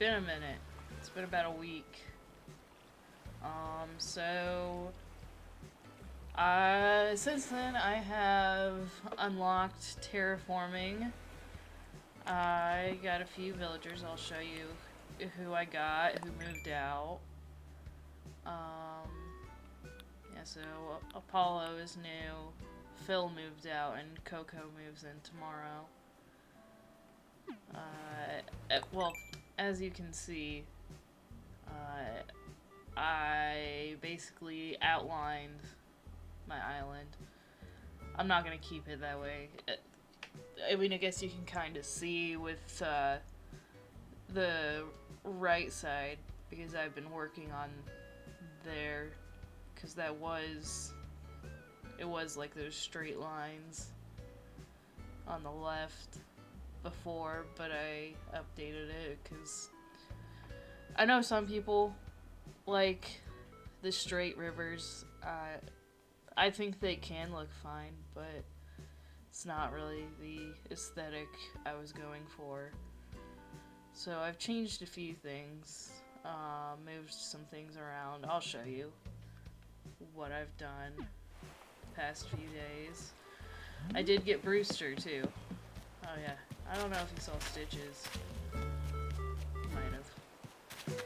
been a minute. It's been about a week. So since then I have unlocked Terraforming. I got a few villagers. I'll show you who I got, who moved out. Yeah, so Apollo is new, Phil moved out, and Coco moves in tomorrow. Well, as you can see, I basically outlined my island. I'm not gonna keep it that way. I mean, I guess you can kind of see with the right side, because I've been working on there, because it was like those straight lines on the left before, but I updated it because I know some people like the straight rivers. I think they can look fine, but it's not really the aesthetic I was going for. So I've changed a few things, moved some things around. I'll show you what I've done the past few days. I did get Brewster too. Oh yeah, I don't know if you saw Stitches. Might have.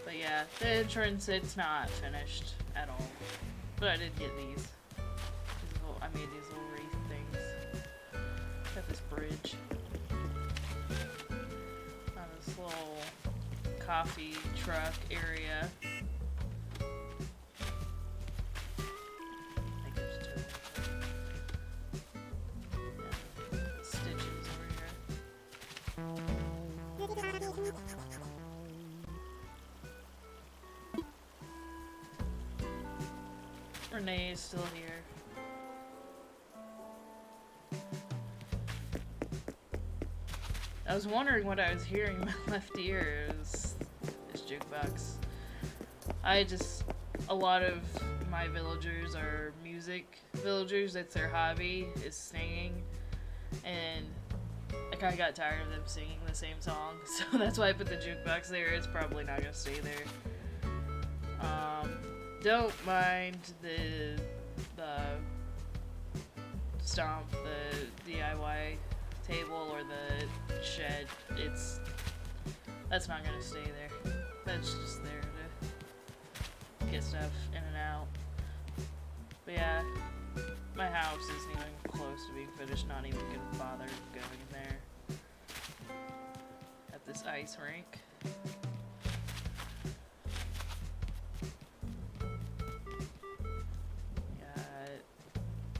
But yeah, the entrance, it's not finished at all. But I did get these. I made these little wreath things. Got this bridge. On this little coffee truck area. I think there's two. Yeah, Stitches over here. Renee is still here. I was wondering what I was hearing in my left ear. It was this jukebox. A lot of my villagers are music villagers. That's their hobby, is singing. And I kind of got tired of them singing the same song. So that's why I put the jukebox there. It's probably not going to stay there. Don't mind the stomp, the DIY table or the shed. That's not gonna stay there. That's just there to get stuff in and out. But yeah, my house isn't even close to being finished. Not even gonna bother going in there. At this ice rink.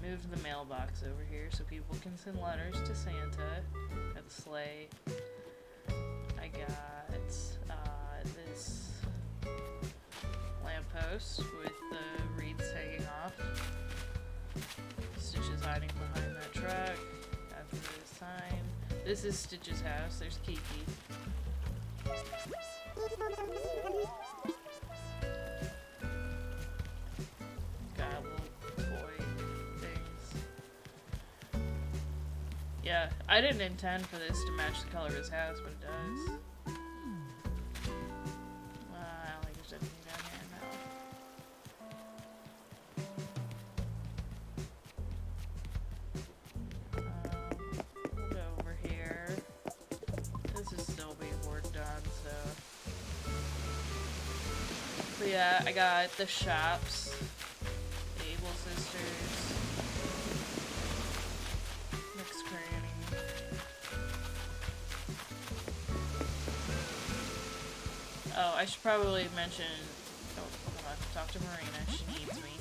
Moved the mailbox over here so people can send letters to Santa. Got the sleigh. I got this lamppost with the wreaths hanging off. Stitches hiding behind that truck. Got the sign. This is Stitch's house. There's Kiki. Got little toy things. Yeah, I didn't intend for this to match the color of his house, but it does. I don't think there's anything down here now. We'll go over here. This is still being worked on, so. But yeah, I got the shops. The Able Sisters. Mixed Granny. Oh, I should probably mention. Oh, hold on. Talk to Marina. She needs me.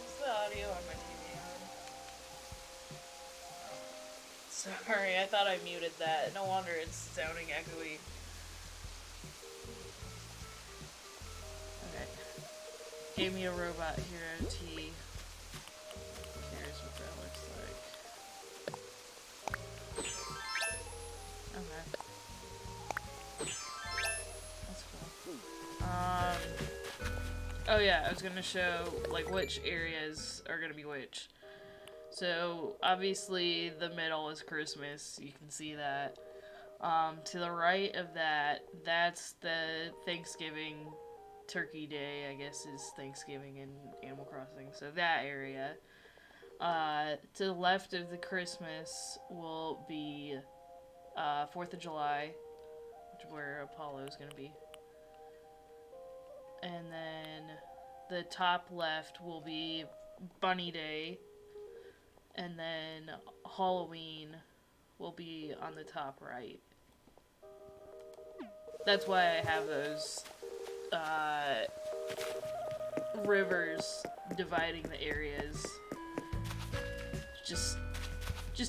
Is the audio on my TV on? Sorry, I thought I muted that. No wonder it's sounding echoey. Okay. Gave me a robot hero T. Here's what that looks like. Okay. That's cool. Oh yeah, I was gonna show like which areas are gonna be which. So obviously the middle is Christmas. You can see that. To the right of that, that's the Thanksgiving Turkey Day. I guess is Thanksgiving in Animal Crossing. So that area. To the left of the Christmas will be 4th of July, which is where Apollo is gonna be. And then the top left will be Bunny Day, and then Halloween will be on the top right. That's why I have those rivers dividing the areas, just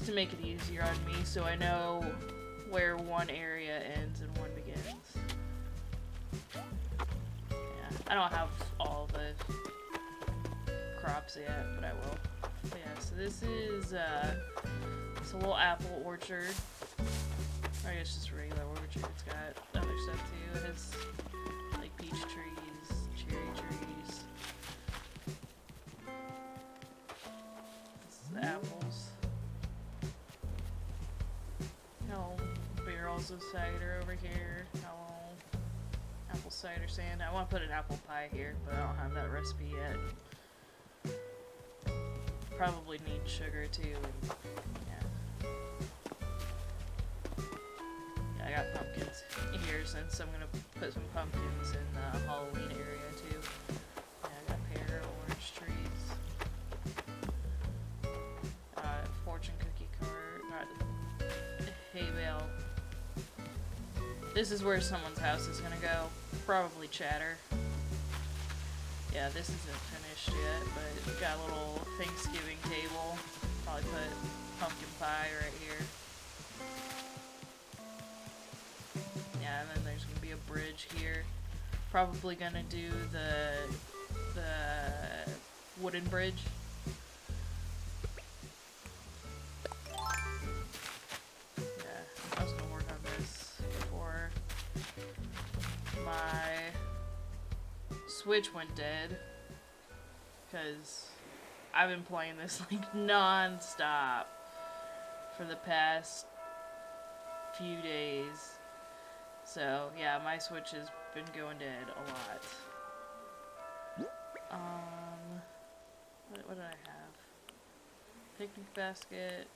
to make it easier on me, so I know where one area ends and one begins. I don't have all the crops yet, but I will. But yeah, so this is it's a little apple orchard. Or I guess just a regular orchard. It's got other stuff too. It has like peach trees, cherry trees. This is the apples. No barrels of cider over here. No apple cider sand. I want to put an apple pie here, but I don't have that recipe yet. Probably need sugar too. And, yeah, I got pumpkins here since I'm gonna put some pumpkins in the Halloween area too. Yeah, I got pear, orange trees. Fortune cookie cart. Not hay bale. This is where someone's house is gonna go. Probably Chatter. Yeah, this isn't finished yet, but it's got a little Thanksgiving table. Probably put pumpkin pie right here. Yeah, and then there's gonna be a bridge here. Probably gonna do the wooden bridge. My Switch went dead because I've been playing this like non-stop for the past few days. So yeah, my Switch has been going dead a lot. What did I have? Picnic basket.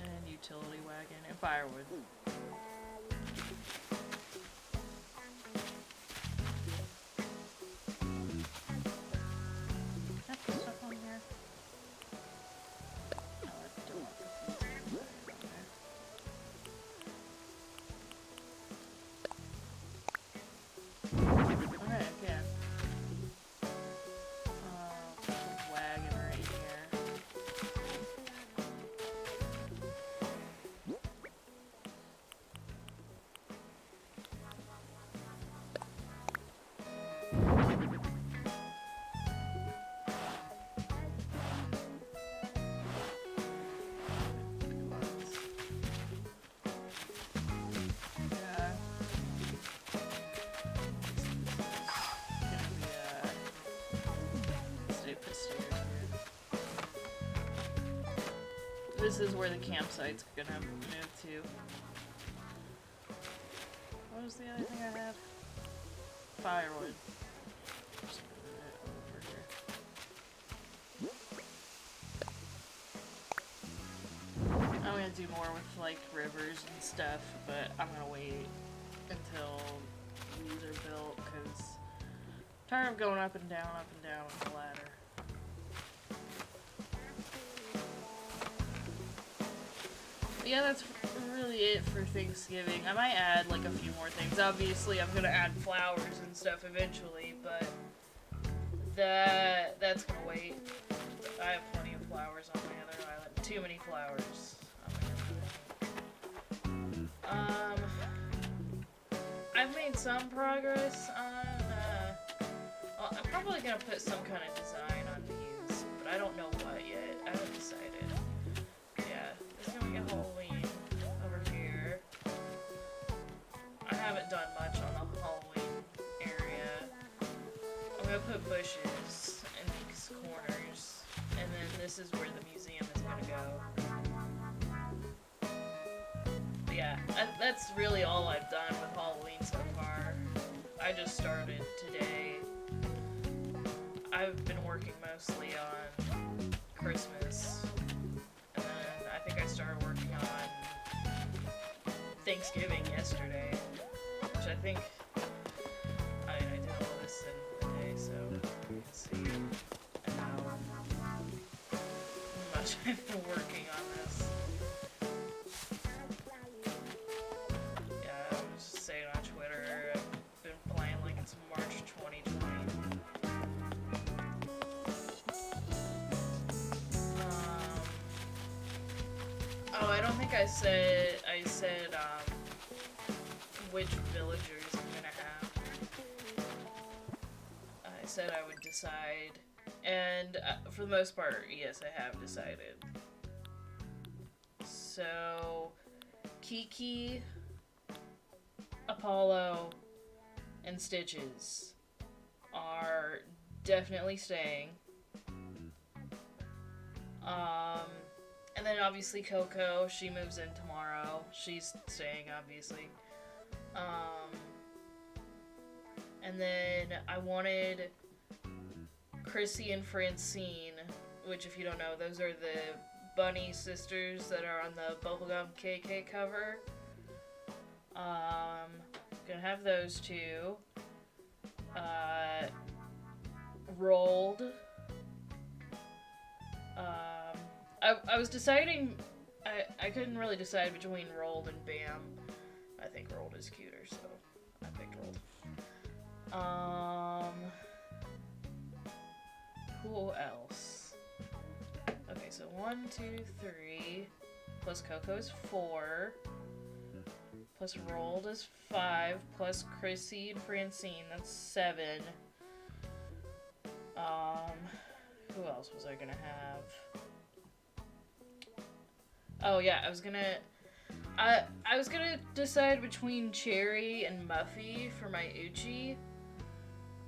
And utility wagon and firewood. Can I put stuff on here? No, I don't want to put things on there. Okay, I can. Put some wagon right here. This is where the campsite's gonna move to. What was the other thing I had? Firewood. Just put it over here. I'm gonna do more with like rivers and stuff, but I'm gonna wait until these are built because I'm tired of going up and down on the ladder. Yeah, that's really it for Thanksgiving. I might add like a few more things. Obviously, I'm gonna add flowers and stuff eventually, but that's gonna wait. I have plenty of flowers on my other island. Too many flowers on my other island. I've made some progress on. Well, I'm probably gonna put some kind of design on these, but I don't know what yet. I haven't decided. Halloween over here. I haven't done much bushes in these corners, and then this is where the museum is gonna go. But yeah, that's really all I've done with Halloween so far. I just started today. I've been working mostly on Christmas, and then I think I started working on Thanksgiving yesterday, which I think I did all this in a day, so you can see how much I've been working on this. Yeah, I was just saying on Twitter, I've been playing like it's March 2020. Oh, I don't think I said which villagers I'm gonna have. I said I would decide, and for the most part, yes, I have decided. So, Kiki, Apollo, and Stitches are definitely staying. And then obviously Coco, she moves in tomorrow. She's staying, obviously. And then I wanted Chrissy and Francine, which if you don't know, those are the bunny sisters that are on the Bubblegum KK cover. Gonna have those two. Rolled. I was deciding, I couldn't really decide between Rolled and Bam. I think Rolled is cuter, so I picked Rolled. Who else? Okay, so 1, 2, 3, plus Coco is 4, plus Rolled is 5, plus Chrissy and Francine, that's 7. Who else was I gonna have? Oh yeah, I was gonna decide between Cherry and Muffy for my Uchi.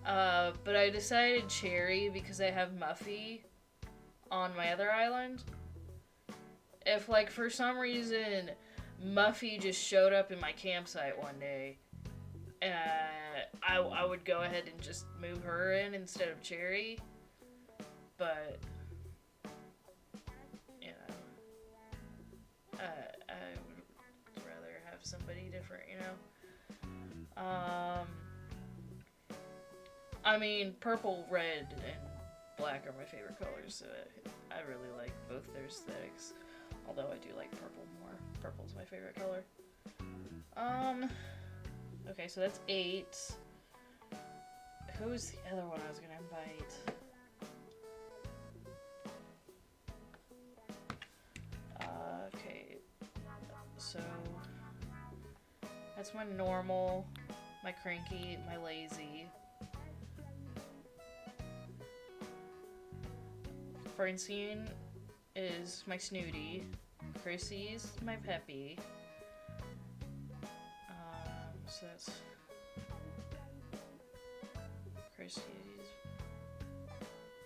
But I decided Cherry because I have Muffy on my other island. If, like, for some reason Muffy just showed up in my campsite one day, I would go ahead and just move her in instead of Cherry. But, you know, I would rather have somebody different, you know? I mean, purple, red, and black are my favorite colors, so I really like both their aesthetics. Although I do like purple more. Purple's my favorite color. Okay, so that's 8. Who's the other one I was gonna invite? Okay, so that's my normal, my cranky, my lazy. Francine is my snooty. Chrissy's my peppy. So that's Chrissy's.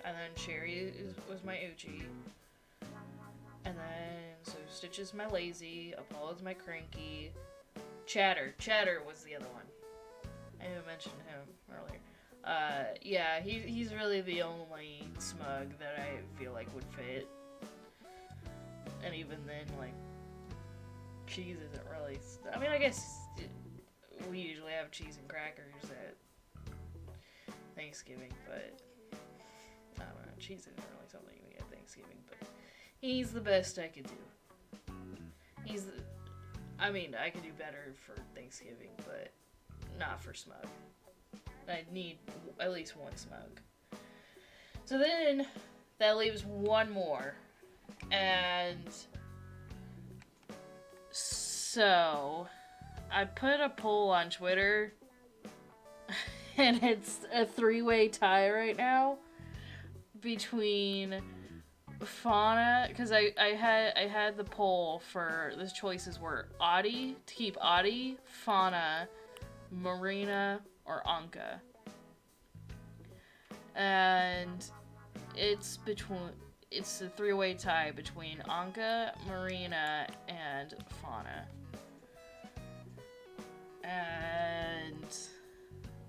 And then Cherry was my Uchi. And then, so Stitch is my lazy. Apollo's my cranky. Chatter was the other one. I didn't mention him earlier. Yeah, he's really the only smug that I feel like would fit. And even then, like, cheese isn't really... I mean, I guess we usually have cheese and crackers at Thanksgiving, but I don't know, cheese isn't really something we get at Thanksgiving, but he's the best I could do. I mean, I could do better for Thanksgiving, but not for smug. I need at least one smug. So then, that leaves one more. And so, I put a poll on Twitter, and it's a 3-way tie right now between Fauna, because I had the poll for the choices were Audie, to keep Audie, Fauna, Marina, or Anka. And it's a three-way tie between Anka, Marina, and Fauna. And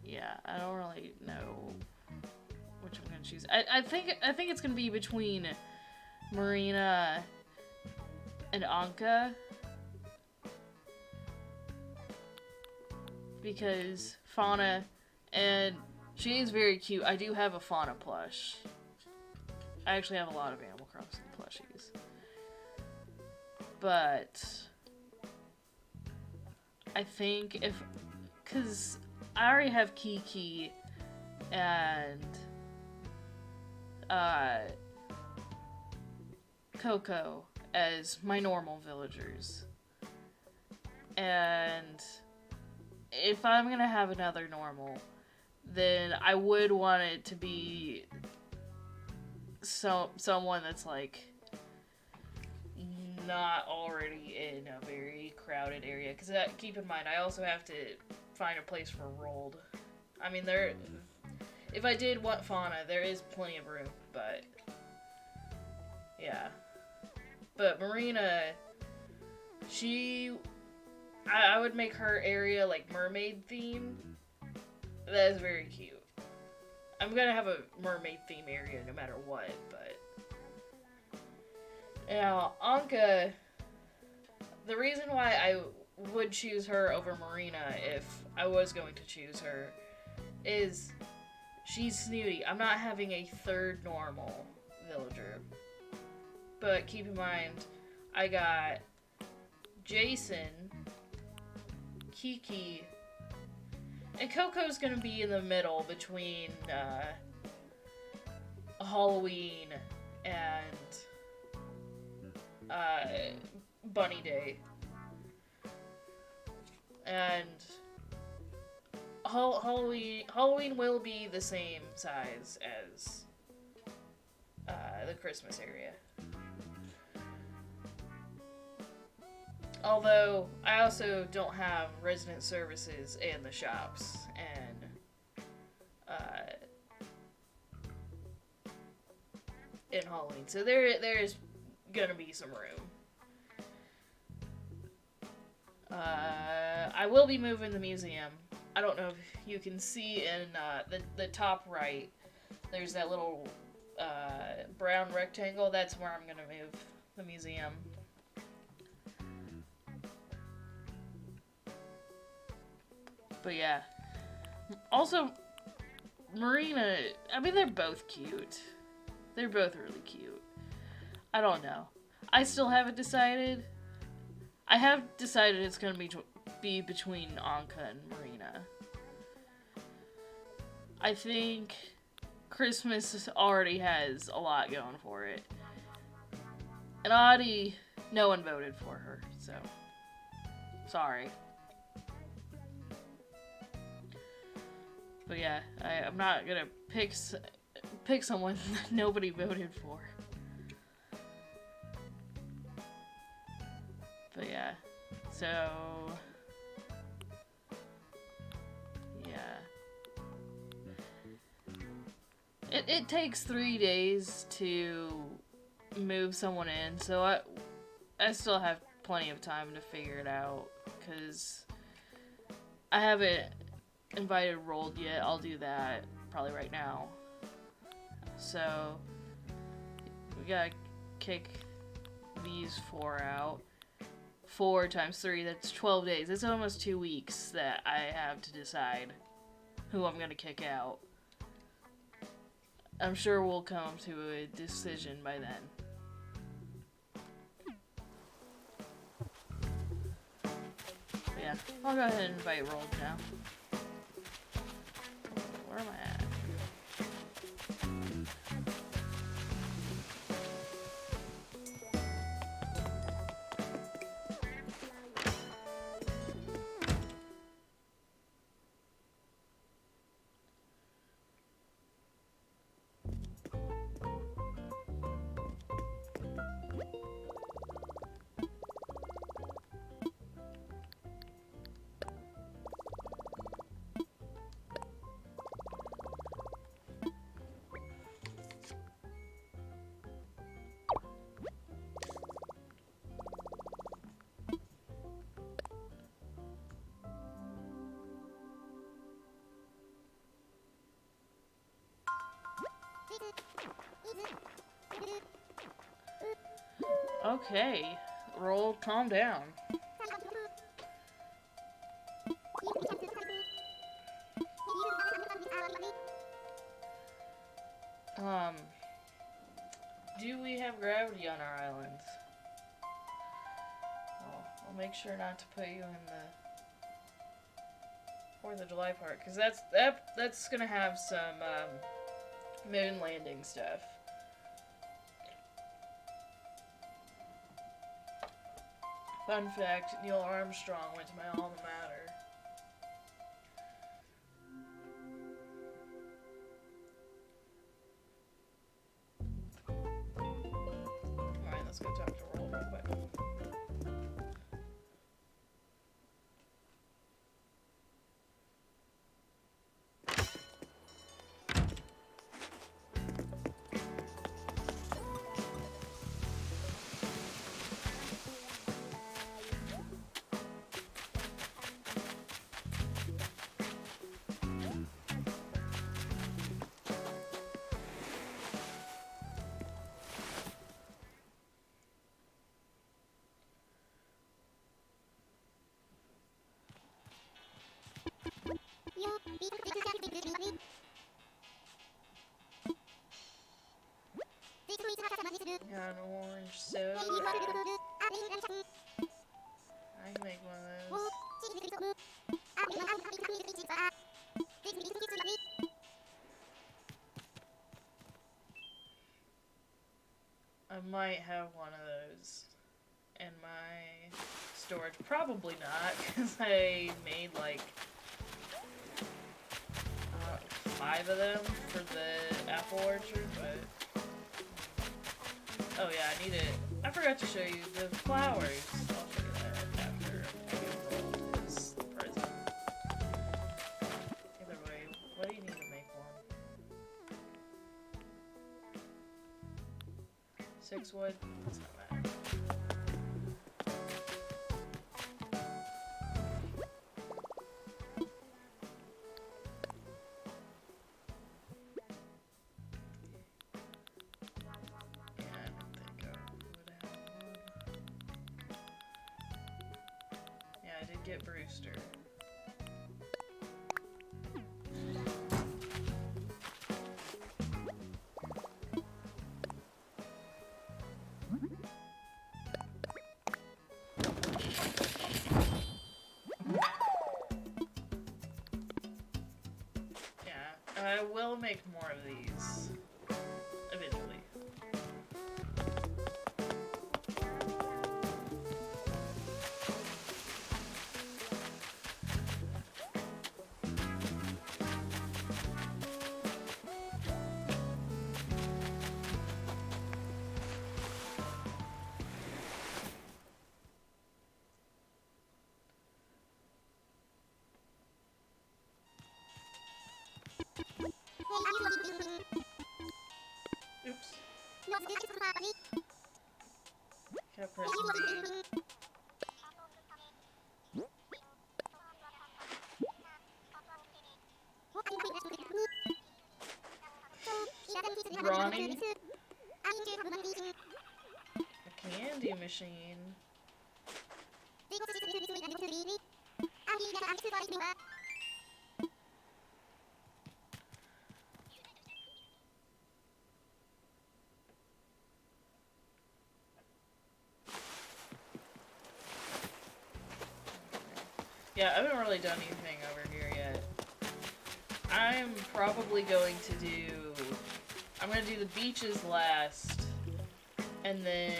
yeah, I don't really know which I'm gonna choose. I think it's gonna be between Marina and Anka, because Fauna, and she is very cute. I do have a Fauna plush. I actually have a lot of Animal Crossing plushies. But I think because I already have Kiki and Coco as my normal villagers. And if I'm gonna have another normal, then I would want it to be someone that's like not already in a very crowded area. Because keep in mind, I also have to find a place for Rolled. I mean, if I did want Fauna, there is plenty of room, but yeah. But Marina, I would make her area like mermaid theme. That is very cute. I'm gonna have a mermaid theme area no matter what, but now Anka, the reason why I would choose her over Marina if I was going to choose her is she's snooty. I'm not having a third normal villager. But keep in mind, I got Jason, Kiki, and Coco's gonna be in the middle between Halloween and Bunny Day. And Halloween will be the same size as the Christmas area. Although, I also don't have resident services and the shops, and in Halloween. So there's gonna be some room. I will be moving the museum. I don't know if you can see in the top right, there's that little brown rectangle. That's where I'm gonna move the museum. But yeah. Also, Marina, I mean, they're both cute. They're both really cute. I don't know. I still haven't decided. I have decided it's going to be between Anka and Marina. I think Christmas already has a lot going for it. And Audie, no one voted for her, so sorry. But yeah, I'm not gonna pick someone that nobody voted for. But yeah, so yeah, it takes 3 days to move someone in, so I still have plenty of time to figure it out, because I haven't invited Rolled yet. I'll do that probably right now. So we gotta kick these 4 out. 4 times 3, that's 12 days. It's almost 2 weeks that I have to decide who I'm gonna kick out. I'm sure we'll come to a decision by then. But yeah, I'll go ahead and invite Rolled now. Where am I at? Okay. Roll, calm down. Do we have gravity on our islands? Well, I'll make sure not to put you in the 4th of July part, because that's gonna have some moon landing stuff. Fun fact, Neil Armstrong went to my alma mater. Alright, let's go talk to Roll real quick. Got an orange soda. I can make one of those. I might have one of those in my storage. Probably not, because I made like 5 of them for the apple orchard, but oh yeah, I need it. I forgot to show you the flowers. I'll show you that after I get his present. Either way, what do you need to make one? 6 wood? That's not bad. Get Brewster. Yeah, I will make more of these eventually. Oops. Can't press B. Ronnie? A candy machine. Yeah, I haven't really done anything over here yet. I'm probably going to do... I'm going to do the beaches last, and then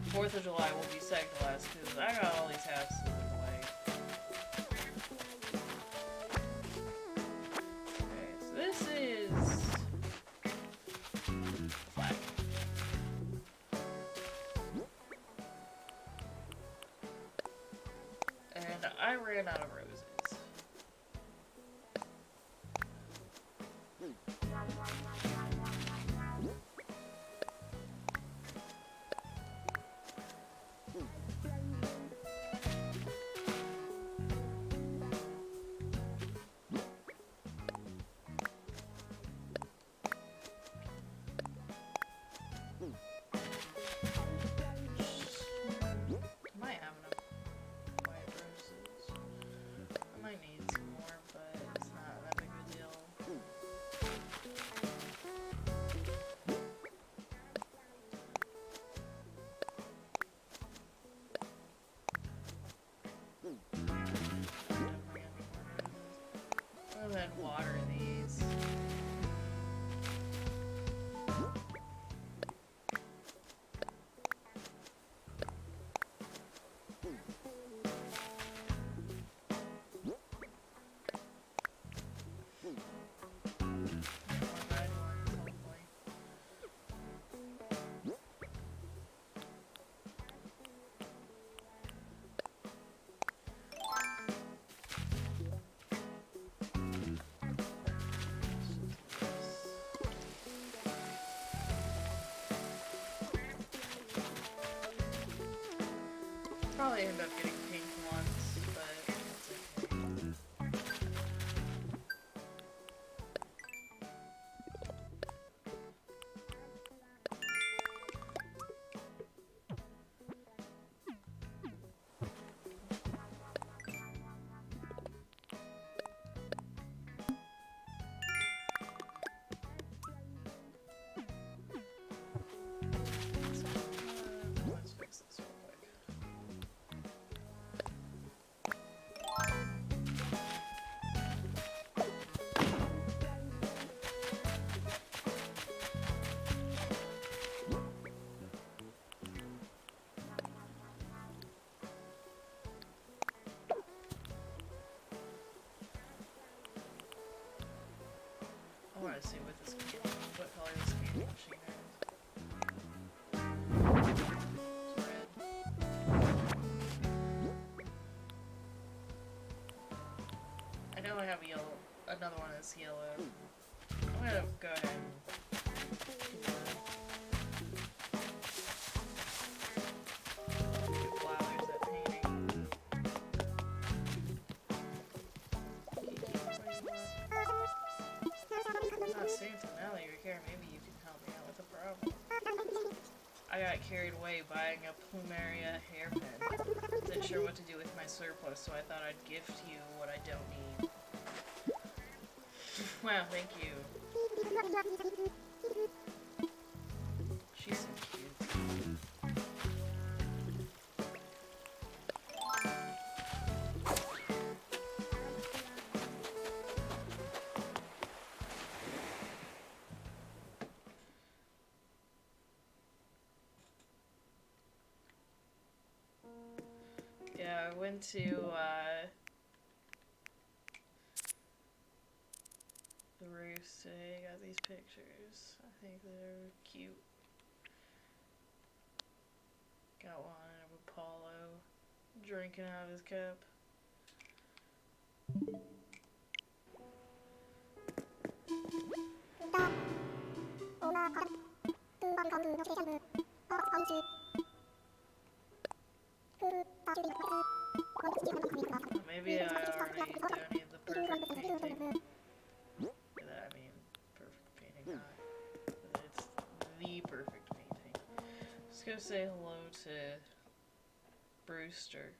4th of July will be second to last, because I got all these houses in the way. Okay, so this is... flag. And I ran out of roses. probably end up getting pink ones, but it's okay. Let's fix this real quick. I want to see what color this candy machine is. It's red. I know I have a yellow, another one that's yellow. I'm gonna go ahead and get flowers at painting. Not Santa, now that you're here, maybe you can help me out with the problem. I got carried away buying a plumeria hairpin. Wasn't sure what to do with my surplus, so I thought I'd gift you what I don't need. Wow, thank you. She's so cute. Yeah, I went to, the roofs today, got these pictures. I think they're cute. Got one of Apollo drinking out of his cup. Maybe I already don't need the perfect painting. I mean, perfect painting, not. But it's the perfect painting. Let's go say hello to Brewster.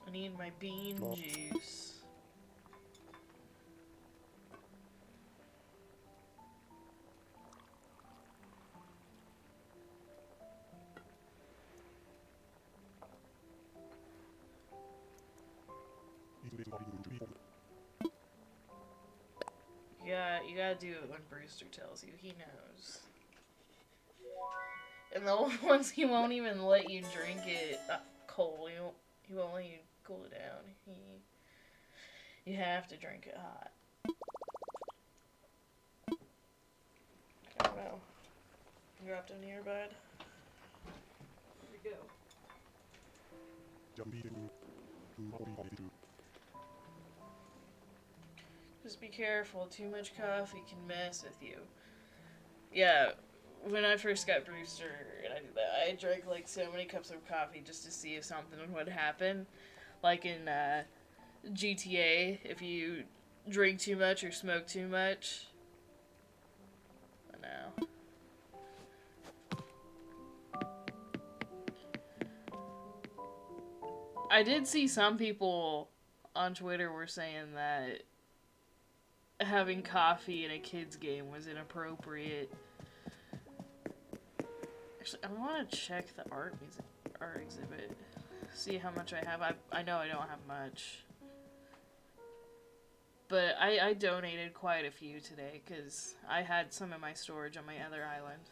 I need my bean juice. Yeah, you gotta do it when Brewster tells you. He knows. And the ones he won't even let you drink it cold. He won't let you cool it down. You have to drink it hot. I don't know. Dropped in here, bud. Where'd it go? Just be careful. Too much coffee can mess with you. Yeah, when I first got Brewster and I did that, I drank like so many cups of coffee just to see if something would happen. Like in GTA, if you drink too much or smoke too much. I know. I did see some people on Twitter were saying that having coffee in a kid's game was inappropriate. Actually, I want to check the art exhibit. See how much I have. I know I don't have much. But I donated quite a few today because I had some in my storage on my other island.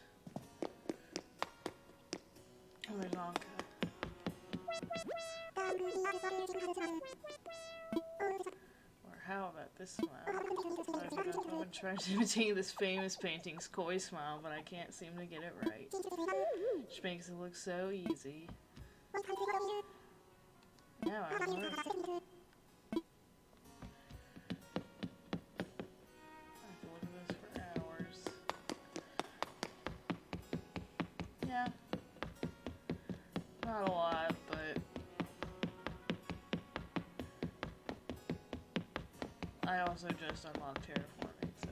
Oh, there's Anka. Or how about this smile? I've been trying to imitate this famous painting's coy smile, but I can't seem to get it right. Which makes it look so easy. Yeah, Not a lot, but I also just unlocked Terraforming, so.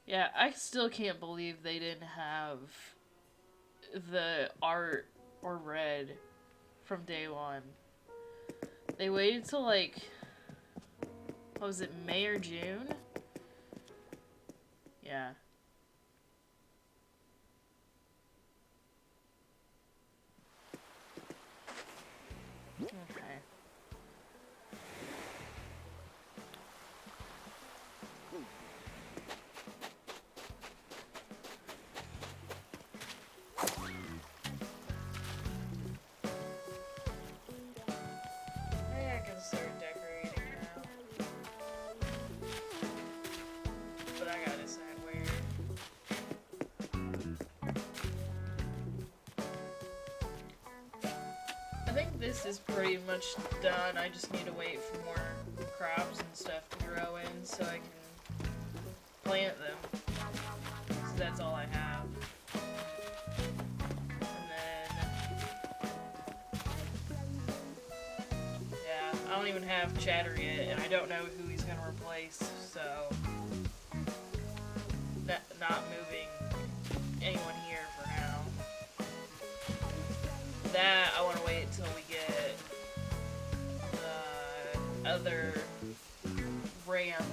Yeah, I still can't believe they didn't have the art or red from day one. They waited till like, what was it, May or June? Yeah. Okay. Maybe I can start decorating now. But I gotta decide where. I think this is pretty much done. I just need to wait for more crops and stuff to grow in so I can plant them. So that's all I have. And then, yeah, I don't even have Chatter yet, and I don't know who he's gonna replace, so not moving anyone here for now. That I want to wait until we get the other ramp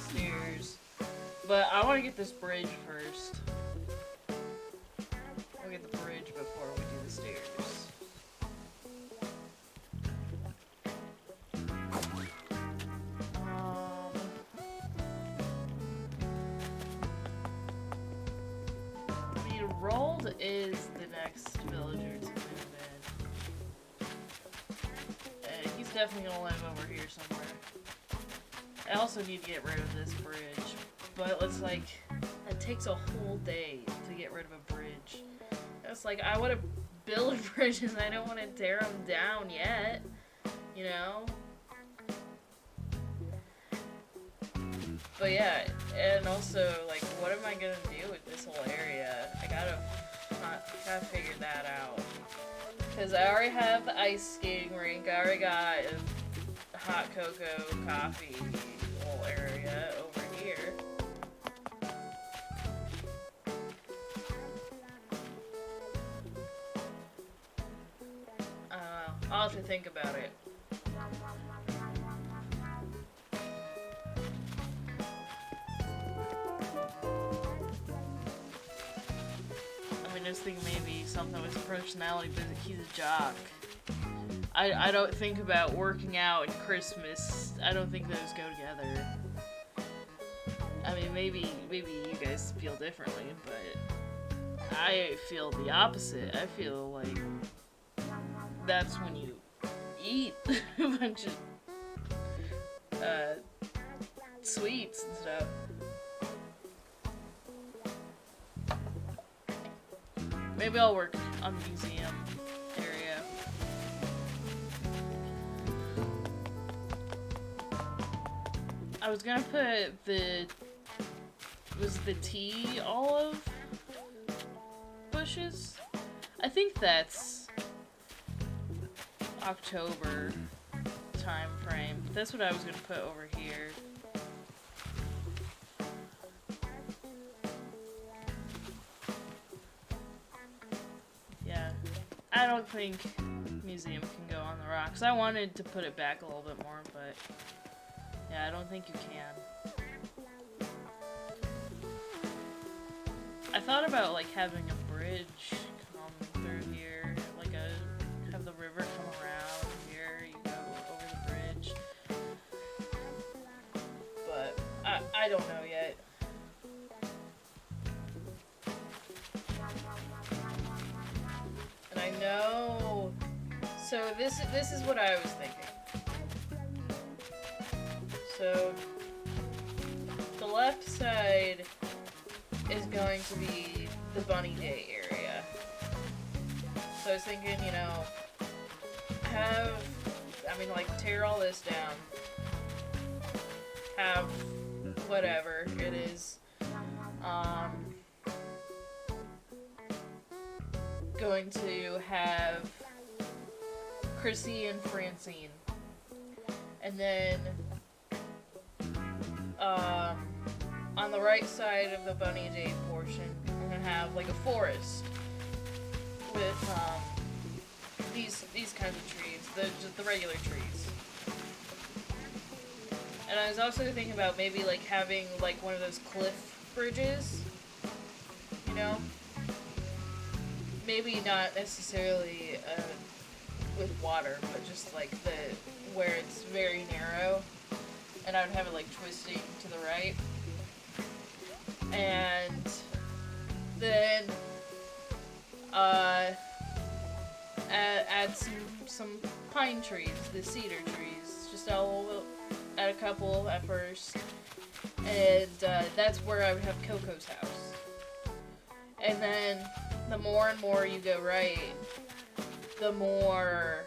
stairs, but I want to get this bridge first. We'll get the bridge before we do the stairs. I mean, Rolled is the next villager to move in. He's definitely gonna live over here somewhere. I also need to get rid of this bridge, but it's like, it takes a whole day to get rid of a bridge. It's like, I want to build bridges, I don't want to tear them down yet, you know? But yeah, and also, like, what am I gonna do with this whole area? I gotta figure that out. Because I already have the ice skating rink, I already got a hot cocoa coffee whole area over here. I'll have to think about it. I mean, I was thinking maybe something with his personality, but he's a jock. I don't think about working out and Christmas. I don't think those go together. I mean, maybe you guys feel differently, but I feel the opposite. I feel like that's when you eat a bunch of sweets and stuff. Maybe I'll work on the museum area. I was gonna put the tea olive bushes? I think that's October time frame. That's what I was gonna put over here. Yeah, I don't think museum can go on the rocks. I wanted to put it back a little bit more, but yeah, I don't think you can. I thought about like having a bridge come through here, like have the river come around here, you go over the bridge. But I don't know yet. And I know, so this is what I was thinking. So the left side is going to be the Bunny Day area. So I was thinking, you know, tear all this down. Have whatever it is. going to have Chrissy and Francine. And then on the right side of the Bunny Day portion, I'm gonna have like a forest with these kinds of trees, just the regular trees. And I was also thinking about maybe like having like one of those cliff bridges, you know? Maybe not necessarily with water, but just like where it's very narrow, and I would have it like twisting to the right. And then add some pine trees, the cedar trees. Just add a couple at first, and that's where I would have Coco's house. And then the more and more you go right, the more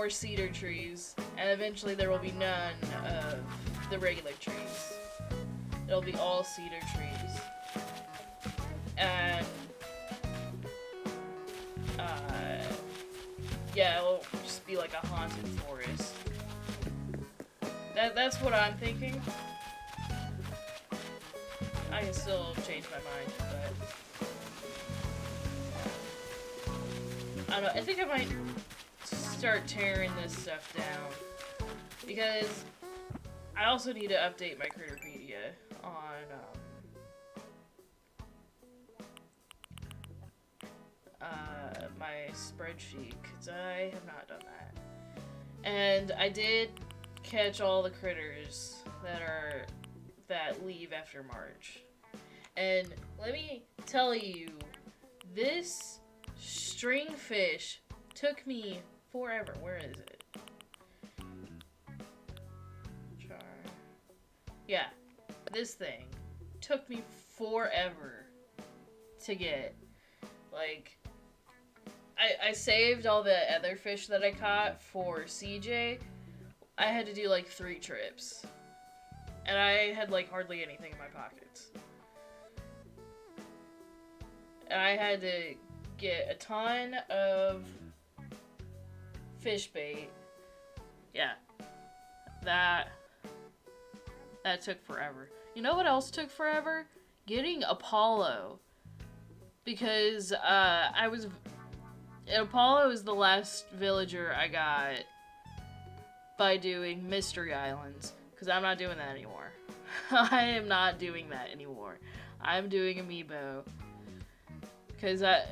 cedar trees, and eventually there will be none of the regular trees. It'll be all cedar trees. And yeah, it'll just be like a haunted forest. That's what I'm thinking. I can still change my mind, but I don't know. I think I might start tearing this stuff down, because I also need to update my Critterpedia on my spreadsheet, because I have not done that. And I did catch all the critters that leave after March. And let me tell you, this stringfish took me forever. Where is it? Yeah, this thing took me forever to get. Like, I saved all the other fish that I caught for CJ. I had to do like 3 trips. And I had like hardly anything in my pockets. And I had to get a ton of fish bait. Yeah. That took forever. You know what else took forever? Getting Apollo. Because Apollo is the last villager I got by doing Mystery Islands. Because I'm not doing that anymore. I am not doing that anymore. I'm doing Amiibo. Because I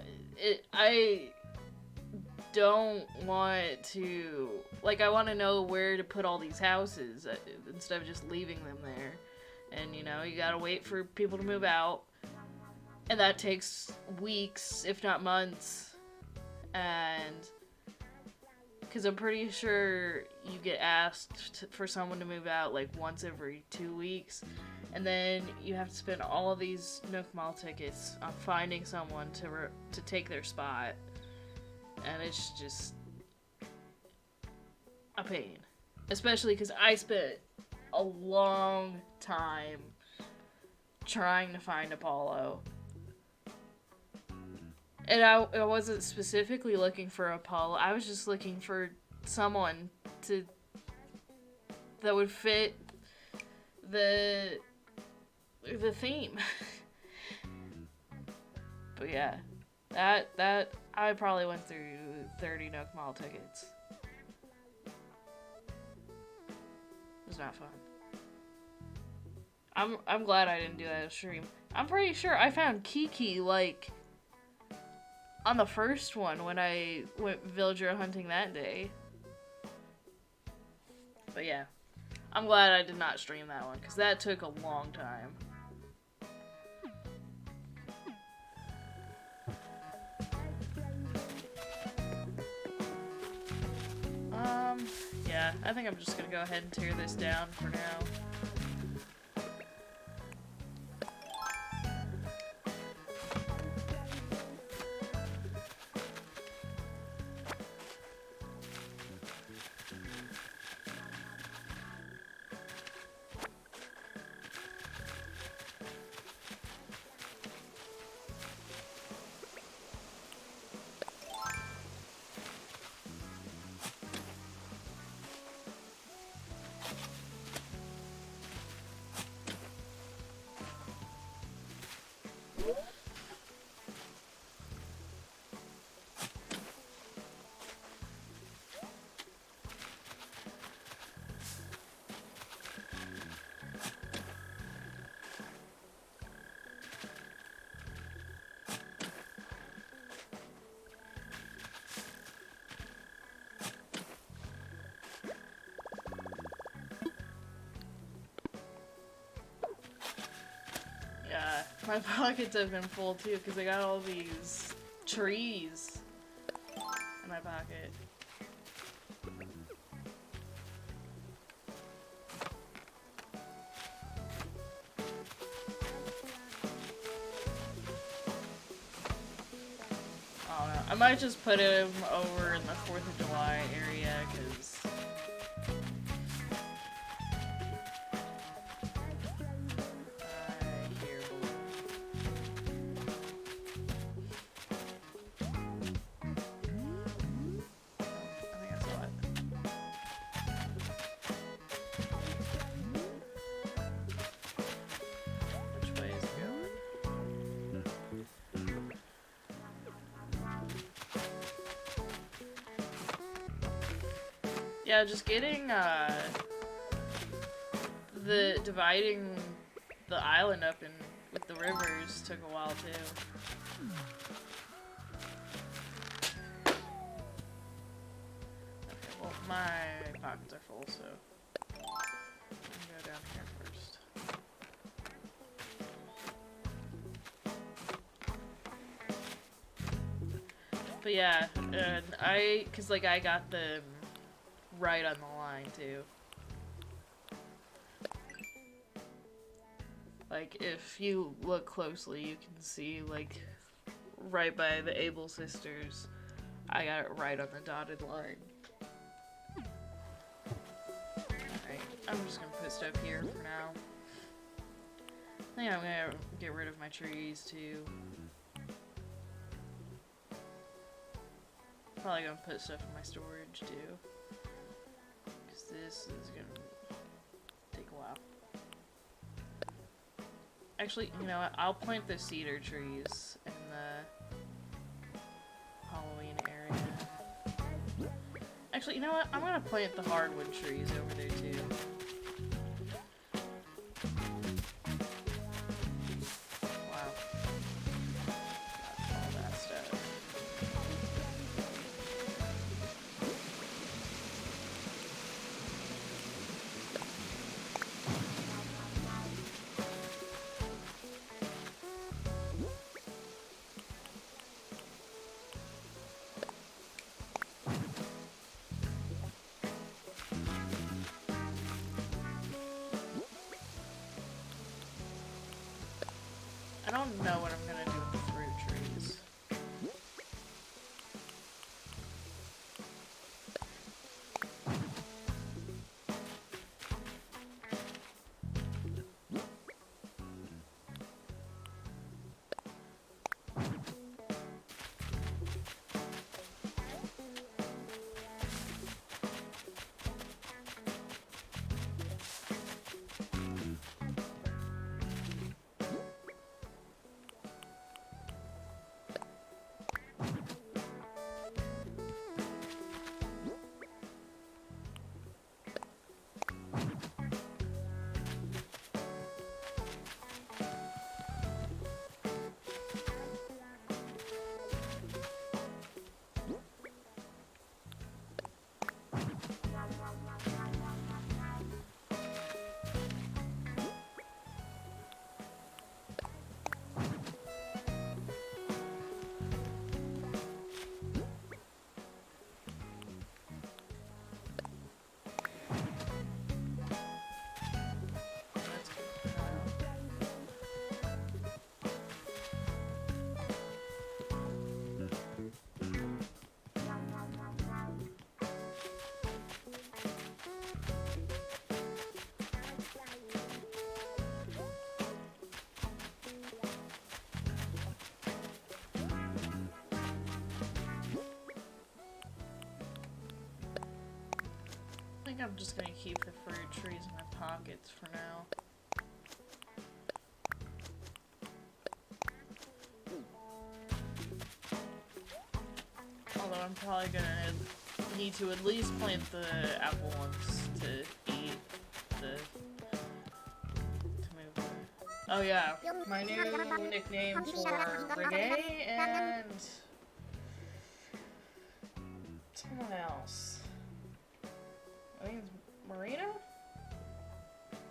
don't want to... Like, I want to know where to put all these houses instead of just leaving them there. And, you know, you gotta wait for people to move out. And that takes weeks, if not months. And... Because I'm pretty sure you get asked for someone to move out, like, once every 2 weeks. And then you have to spend all of these Nook Mall tickets on finding someone to take their spot. And it's just a pain. Especially because I spent a long time trying to find Apollo. And I wasn't specifically looking for Apollo. I was just looking for someone that would fit the theme. But yeah, that I probably went through 30 Nook Mall tickets. It was not fun. I'm glad I didn't do that stream. I'm pretty sure I found Kiki like on the first one when I went villager hunting that day. But yeah, I'm glad I did not stream that one because that took a long time. Yeah, I think I'm just gonna go ahead and tear this down for now. Yeah, my pockets have been full too because I got all these trees in my pocket. I don't know. I might just put him over in the 4th of July area because yeah, just getting, the dividing the island up in with the rivers took a while too. Okay, well, my pockets are full, so I'm gonna go down here first. But yeah, cause like I got them right on the line too. Like if you look closely, you can see like right by the Able sisters, I got it right on the dotted line. Alright, I'm just gonna put stuff here for now. I think I'm gonna get rid of my trees too. Probably gonna put stuff in my storage too. This is gonna take a while. Actually, you know what? I'll plant the cedar trees in the Halloween area. Actually, you know what? I'm gonna plant the hardwood trees over there too. Wow. That's all that stuff. I don't know what I'm gonna do with the fruit trees. I think I'm just gonna keep the fruit trees in my pockets for now. I'm probably gonna need to at least plant the apple ones to eat the tomato. Oh yeah, my new nickname for Renee and someone else. I think it's Marina?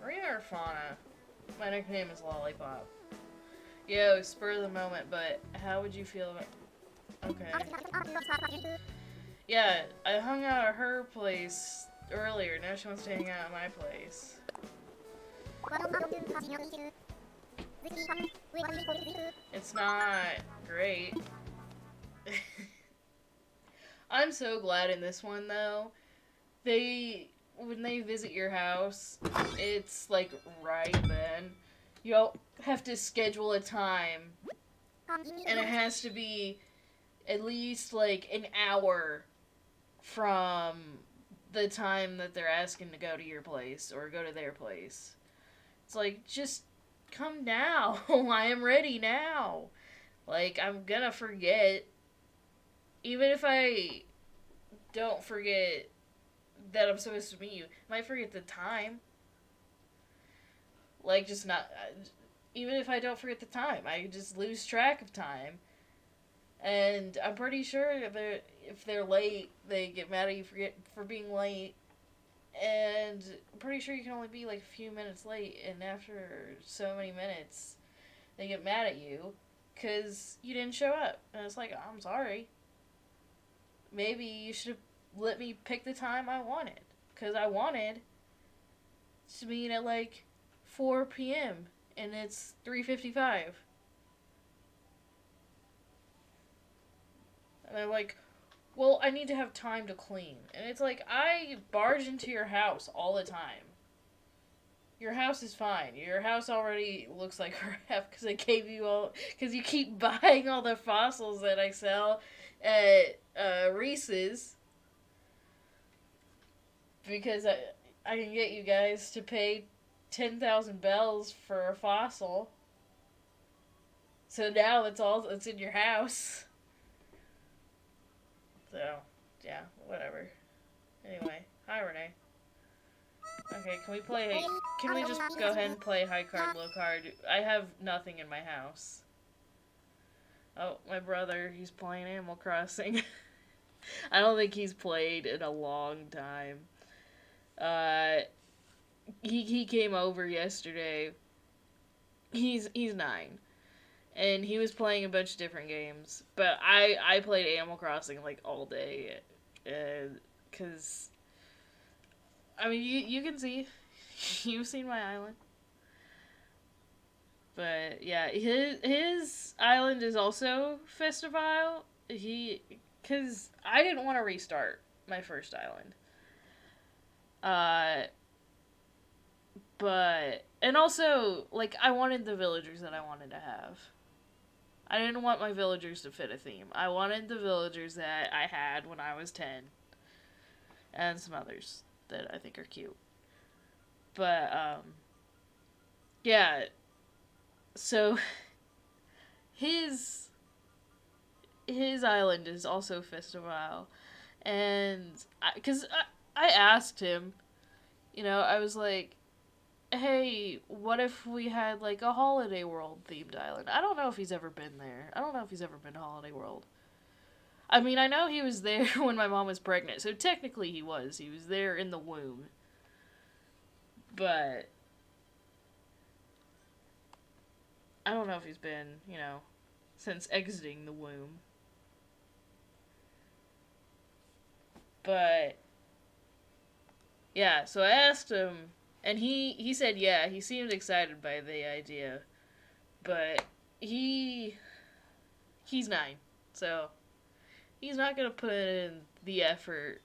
Marina or Fauna? My nickname is Lollipop. Yo, spur of the moment, but how would you feel about... Okay. Yeah, I hung out at her place earlier, now she wants to hang out at my place. It's not great. I'm so glad in this one, though. When they visit your house, it's like right then. You'll have to schedule a time, and it has to be at least like an hour from the time that they're asking to go to your place or go to their place. It's like, just come now. I am ready now. Like, I'm gonna forget. Even if I don't forget that I'm supposed to meet you, I might forget the time. Like, just not... Even if I don't forget the time, I just lose track of time. And I'm pretty sure if they're late, they get mad at you for being late. And I'm pretty sure you can only be like a few minutes late, and after so many minutes, they get mad at you because you didn't show up. And it's like, I'm sorry. Maybe you should have let me pick the time I wanted. Because I wanted to meet at like 4 p.m. and it's 3:55. And they're like, well, I need to have time to clean. And it's like, I barge into your house all the time. Your house is fine. Your house already looks like crap because I gave you all... Because you keep buying all the fossils that I sell at Reese's. Because I can get you guys to pay 10,000 bells for a fossil. So now that's in your house. So, yeah, whatever. Anyway, hi Renee. Okay, can we just go ahead and play high card, low card? I have nothing in my house. Oh, my brother, he's playing Animal Crossing. I don't think he's played in a long time. He came over yesterday. He's 9. And he was playing a bunch of different games. But I played Animal Crossing like all day. Cause I mean you can see. You've seen my island. But yeah, his island is also Festival. Cause I didn't want to restart my first island. But and also like I wanted the villagers that I wanted to have. I didn't want my villagers to fit a theme. I wanted the villagers that I had when I was 10. And some others that I think are cute. But, yeah. So, his island is also Festival. And, because I asked him, I was like, hey, what if we had, like, a Holiday World themed island? I don't know if he's ever been there. I don't know if he's ever been to Holiday World. I mean, I know he was there when my mom was pregnant, so technically he was. He was there in the womb. But I don't know if he's been, since exiting the womb. But yeah, so I asked him, and he said yeah, he seemed excited by the idea. But he's 9, so he's not gonna put in the effort.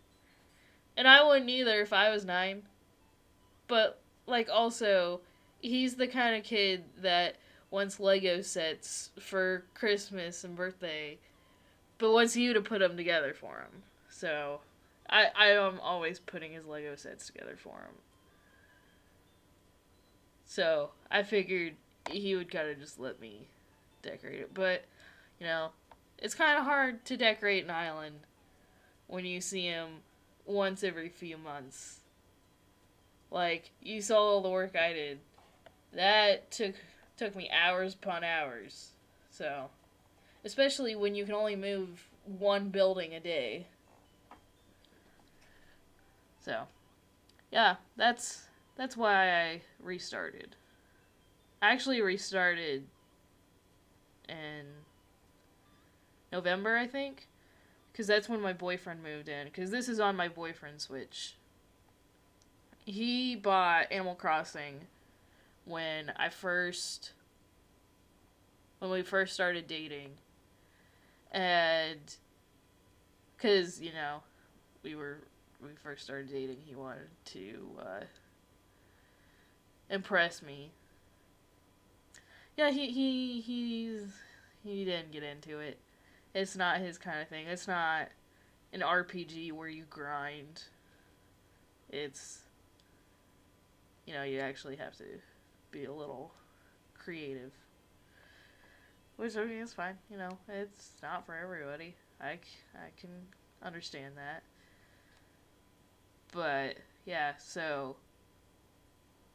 And I wouldn't either if I was 9. But, like, also, he's the kind of kid that wants Lego sets for Christmas and birthday, but wants you to put them together for him. So, I am always putting his Lego sets together for him. So, I figured he would kind of just let me decorate it. But, it's kind of hard to decorate an island when you see him once every few months. Like, you saw all the work I did. That took me hours upon hours. So, especially when you can only move one building a day. So, yeah, that's why I restarted. I actually restarted in November, I think, because that's when my boyfriend moved in. Because this is on my boyfriend's Switch. He bought Animal Crossing when we first started dating, and because we first started dating, he wanted to impress me. Yeah, he didn't get into it. It's not his kind of thing. It's not an RPG where you grind. It's you actually have to be a little creative. Which, I mean, it's fine. It's not for everybody. I can understand that. But, yeah, so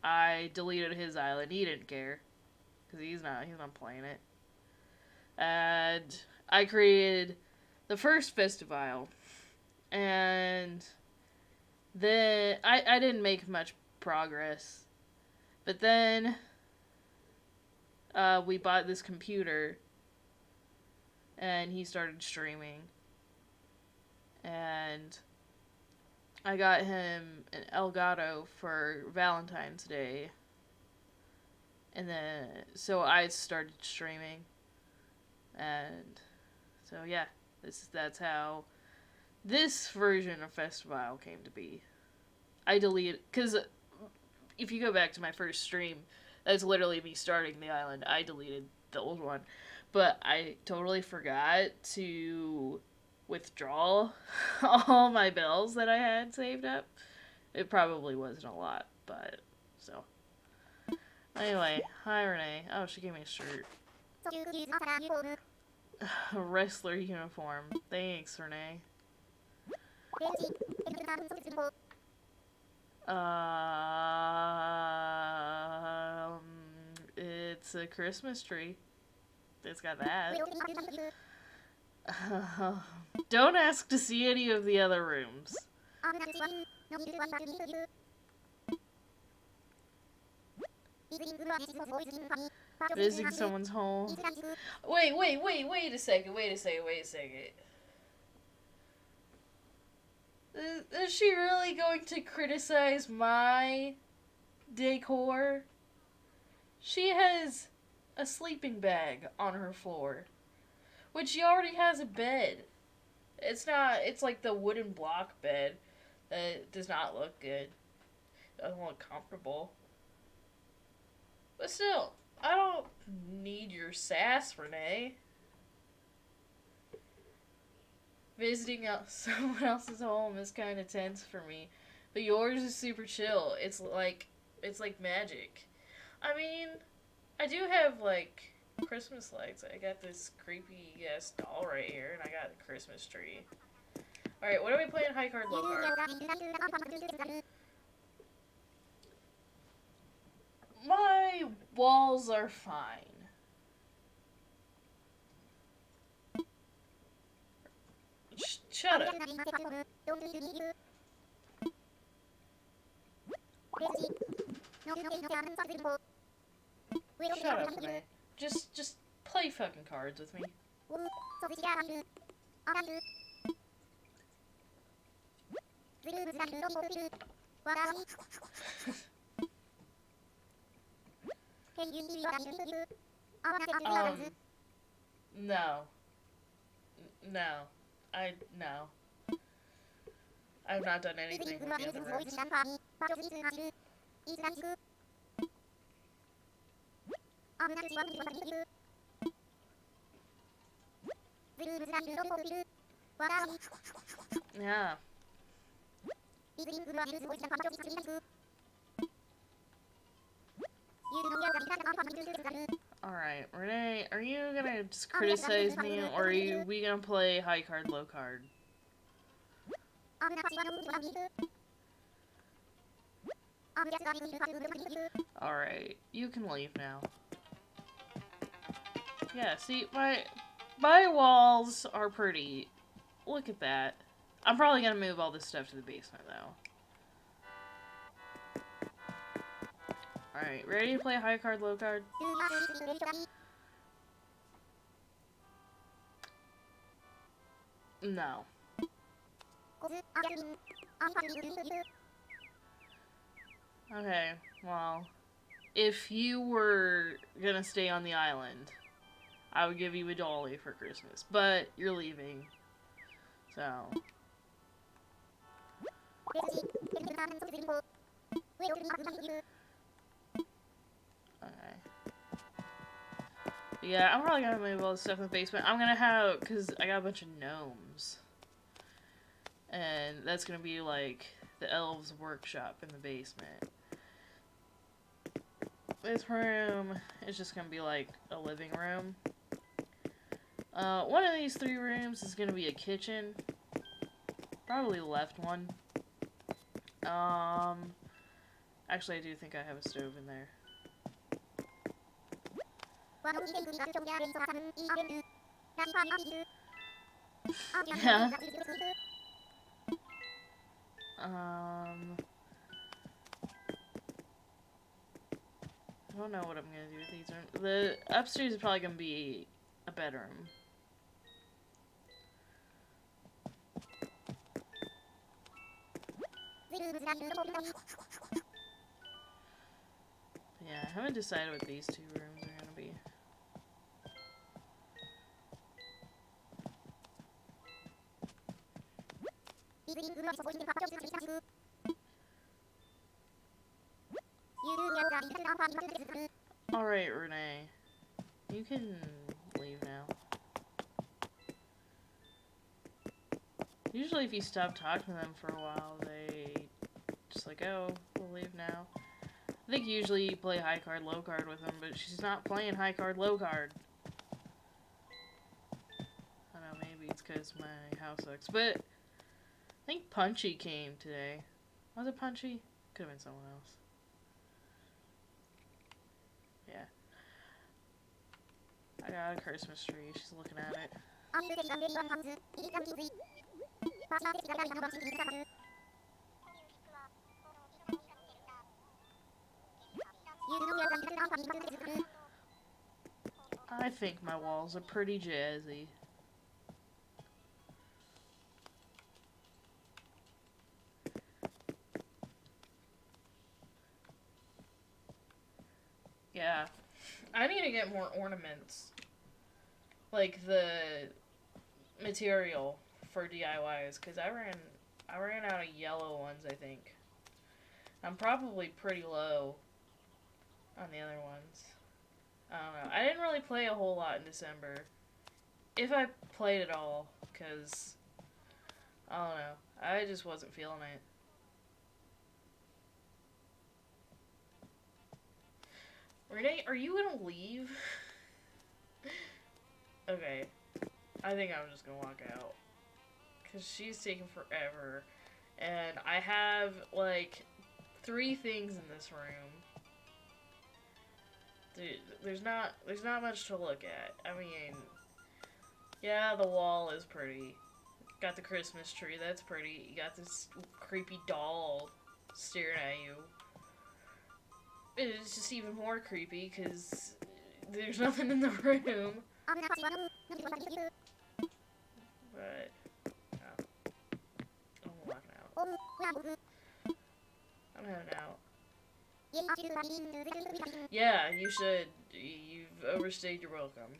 I deleted his island. He didn't care. Because he's not playing it. And I created the first festival. And then I didn't make much progress. But then we bought this computer, and he started streaming, and I got him an Elgato for Valentine's Day, and then so I started streaming, and so yeah, that's how this version of Festival came to be. I deleted, because if you go back to my first stream, that's literally me starting the island. I deleted the old one. But I totally forgot to withdraw all my bells that I had saved up. It probably wasn't a lot, but so. Anyway, hi Renee. Oh, she gave me a shirt. A wrestler uniform. Thanks, Renee. It's a Christmas tree. It's got that. Don't ask to see any of the other rooms. Visiting someone's home. Wait a second. Is she really going to criticize my decor? She has a sleeping bag on her floor, which she already has a bed. It's like the wooden block bed that does not look good. Doesn't look comfortable. But still, I don't need your sass, Renee. Visiting someone else's home is kind of tense for me, but yours is super chill. It's like magic. I mean, I do have Christmas lights. I got this creepy ass doll right here, and I got the Christmas tree. All right, what are we playing? High card, low card. My walls are fine. Shut up. Shut up, man. Just play fucking cards with me. No. No. No. I've not done anything with the other rooms. Yeah. Alright, Renee, are you gonna just criticize me, or are we gonna play high card, low card? Alright, you can leave now. Yeah, see, my walls are pretty. Look at that. I'm probably gonna move all this stuff to the basement, though. Alright, ready to play high card, low card? No. Okay, well, if you were gonna stay on the island, I would give you a dolly for Christmas, but you're leaving, so. Okay. Yeah, I'm probably gonna move all this stuff in the basement. I'm gonna have, because I got a bunch of gnomes. And that's gonna be like the elves' workshop in the basement. This room is just gonna be like a living room. One of these 3 rooms is gonna be a kitchen. Probably the left one. Actually I do think I have a stove in there. Yeah. I don't know what I'm gonna do with these rooms. The upstairs is probably gonna be a bedroom. Yeah, I haven't decided what these 2 rooms are gonna be. Alright, Renee. You can leave now. Usually if you stop talking to them for a while, they just like, oh, we'll leave now. I think usually you play high card, low card with them, but she's not playing high card, low card. I don't know, maybe it's because my house sucks, but I think Punchy came today. Was it Punchy? Could have been someone else. Yeah. I got a Christmas tree. She's looking at it. I think my walls are pretty jazzy. Yeah. I need to get more ornaments. Like the material for DIYs, because I ran out of yellow ones, I think. I'm probably pretty low on the other ones. I don't know. I didn't really play a whole lot in December. If I played at all, because I don't know. I just wasn't feeling it. Renee, are you gonna leave? Okay. I think I'm just gonna walk out. Because she's taking forever. And I have, like, 3 things in this room. Dude, there's not much to look at. I mean, yeah, the wall is pretty. Got the Christmas tree, that's pretty. You got this creepy doll staring at you. It's just even more creepy because there's nothing in the room. But, oh. I'm walking out. I'm heading out. Yeah, you should. You've overstayed your welcome.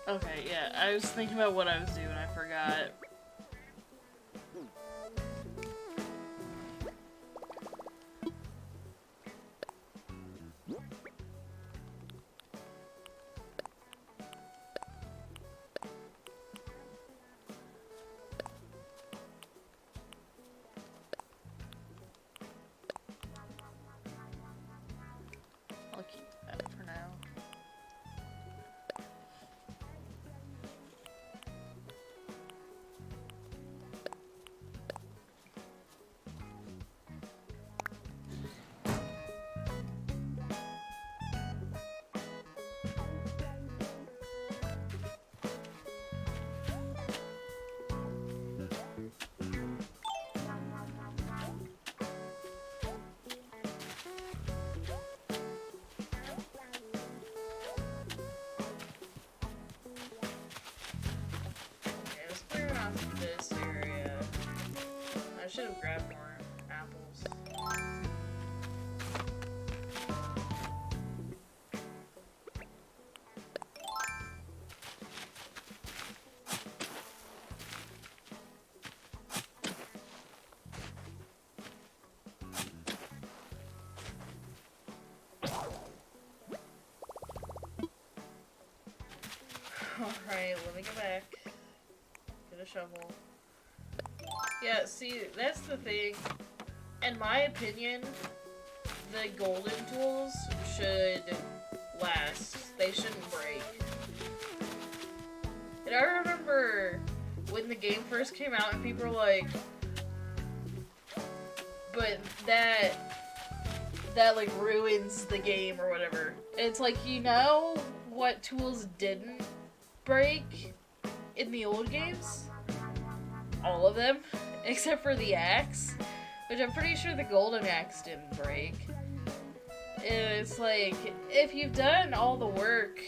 Okay, yeah, I was thinking about what I was doing, I forgot. should have grabbed more apples. Alright, let me go back. Get a shovel. Yeah, see, that's the thing. In my opinion, the golden tools should last. They shouldn't break. And I remember when the game first came out and people were like, but that like ruins the game or whatever. And it's like, you know what tools didn't break in the old games? All of them, except for the axe, which I'm pretty sure the golden axe didn't break. And it's like, if you've done all the work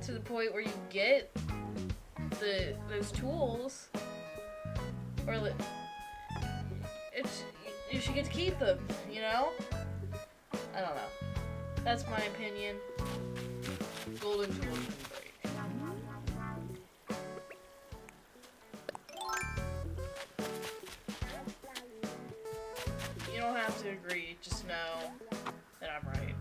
to the point where you get those tools, or you should get to keep them, you know? I don't know. That's my opinion. Golden tools didn't break. You don't have to agree, just know that I'm right.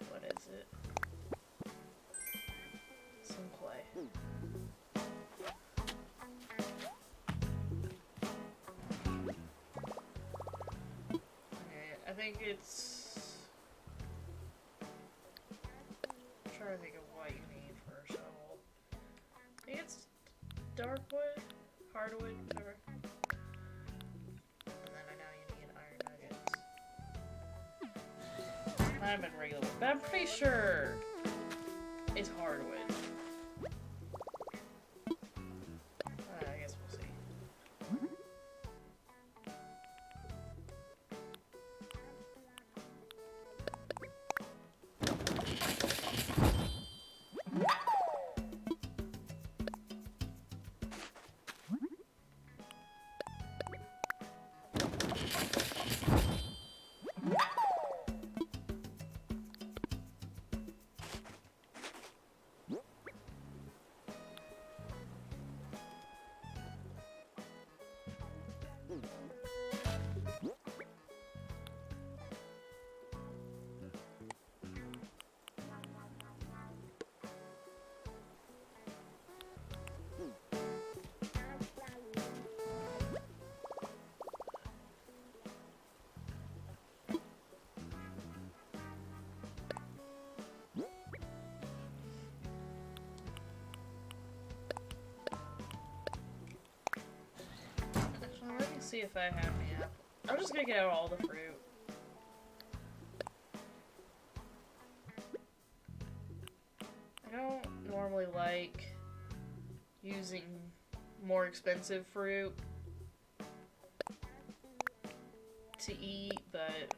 What is it? Some clay. Okay, I think it's... I'm trying to think of what you need for a shovel. I think it's dark wood, hardwood, whatever. And then I know you need iron nuggets. Might have been regular wood, but I'm pretty sure it's hardwood. I guess we'll see. Let me see if I have any apple. I'm just gonna get out all the fruit. I don't normally like using more expensive fruit to eat, but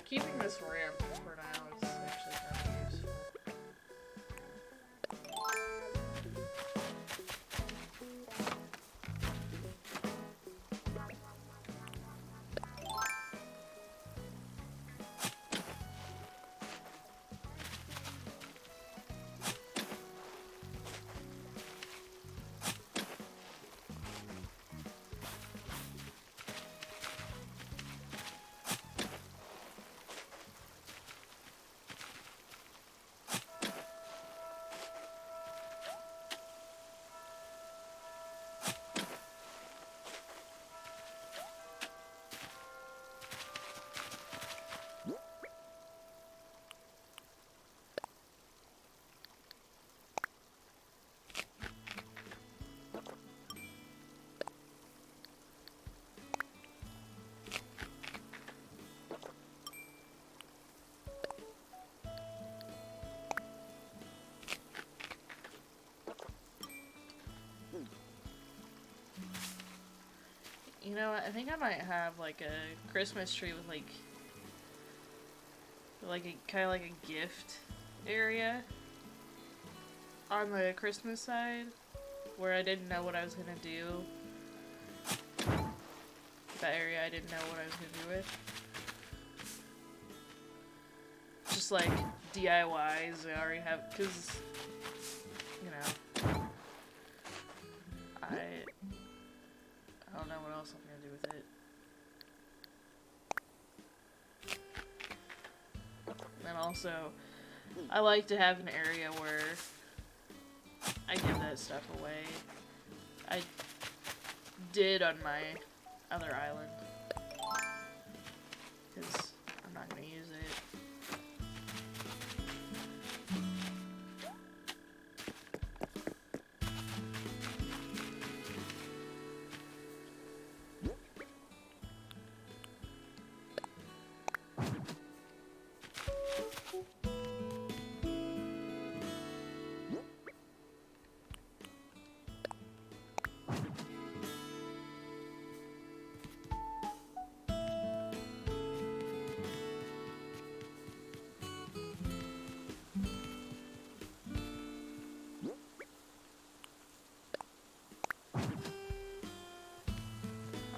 keeping this ramp for now is actually kind of useful. You know what? I think I might have like a Christmas tree with like a kind of like a gift area on the Christmas side where I didn't know what I was gonna do. That area I didn't know what I was gonna do with. Just like DIYs I already have, cause you know I don't know what else I'm gonna do with it. And also, I like to have an area where I give that stuff away. I did on my other island, because I'm not gonna use it.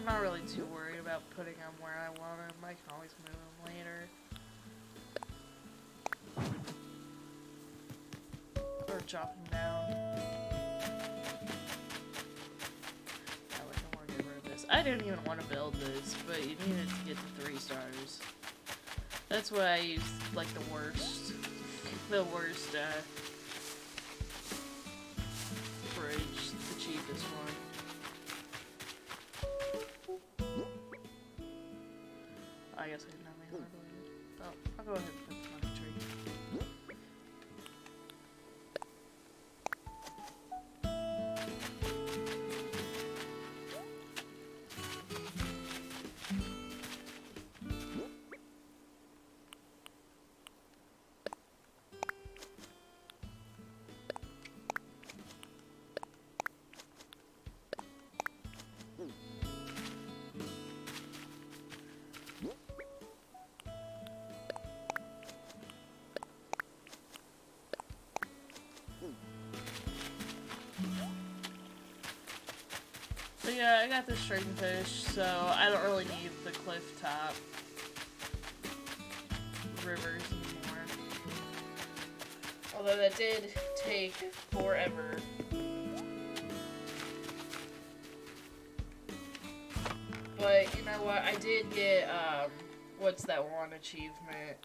I'm not really too worried about putting them where I want them. I can always move them later. Or chop them down. Now we can get rid of this. I didn't even want to build this, but you needed to get to 3 stars. That's why I used, like, the worst bridge, the cheapest one. I guess I didn't have any hardwood. Oh, I'll go ahead and put the money tree. So yeah, I got the stringfish, so I don't really need the cliff top rivers anymore. Although that did take forever. But you know what, I did get, what's that one achievement?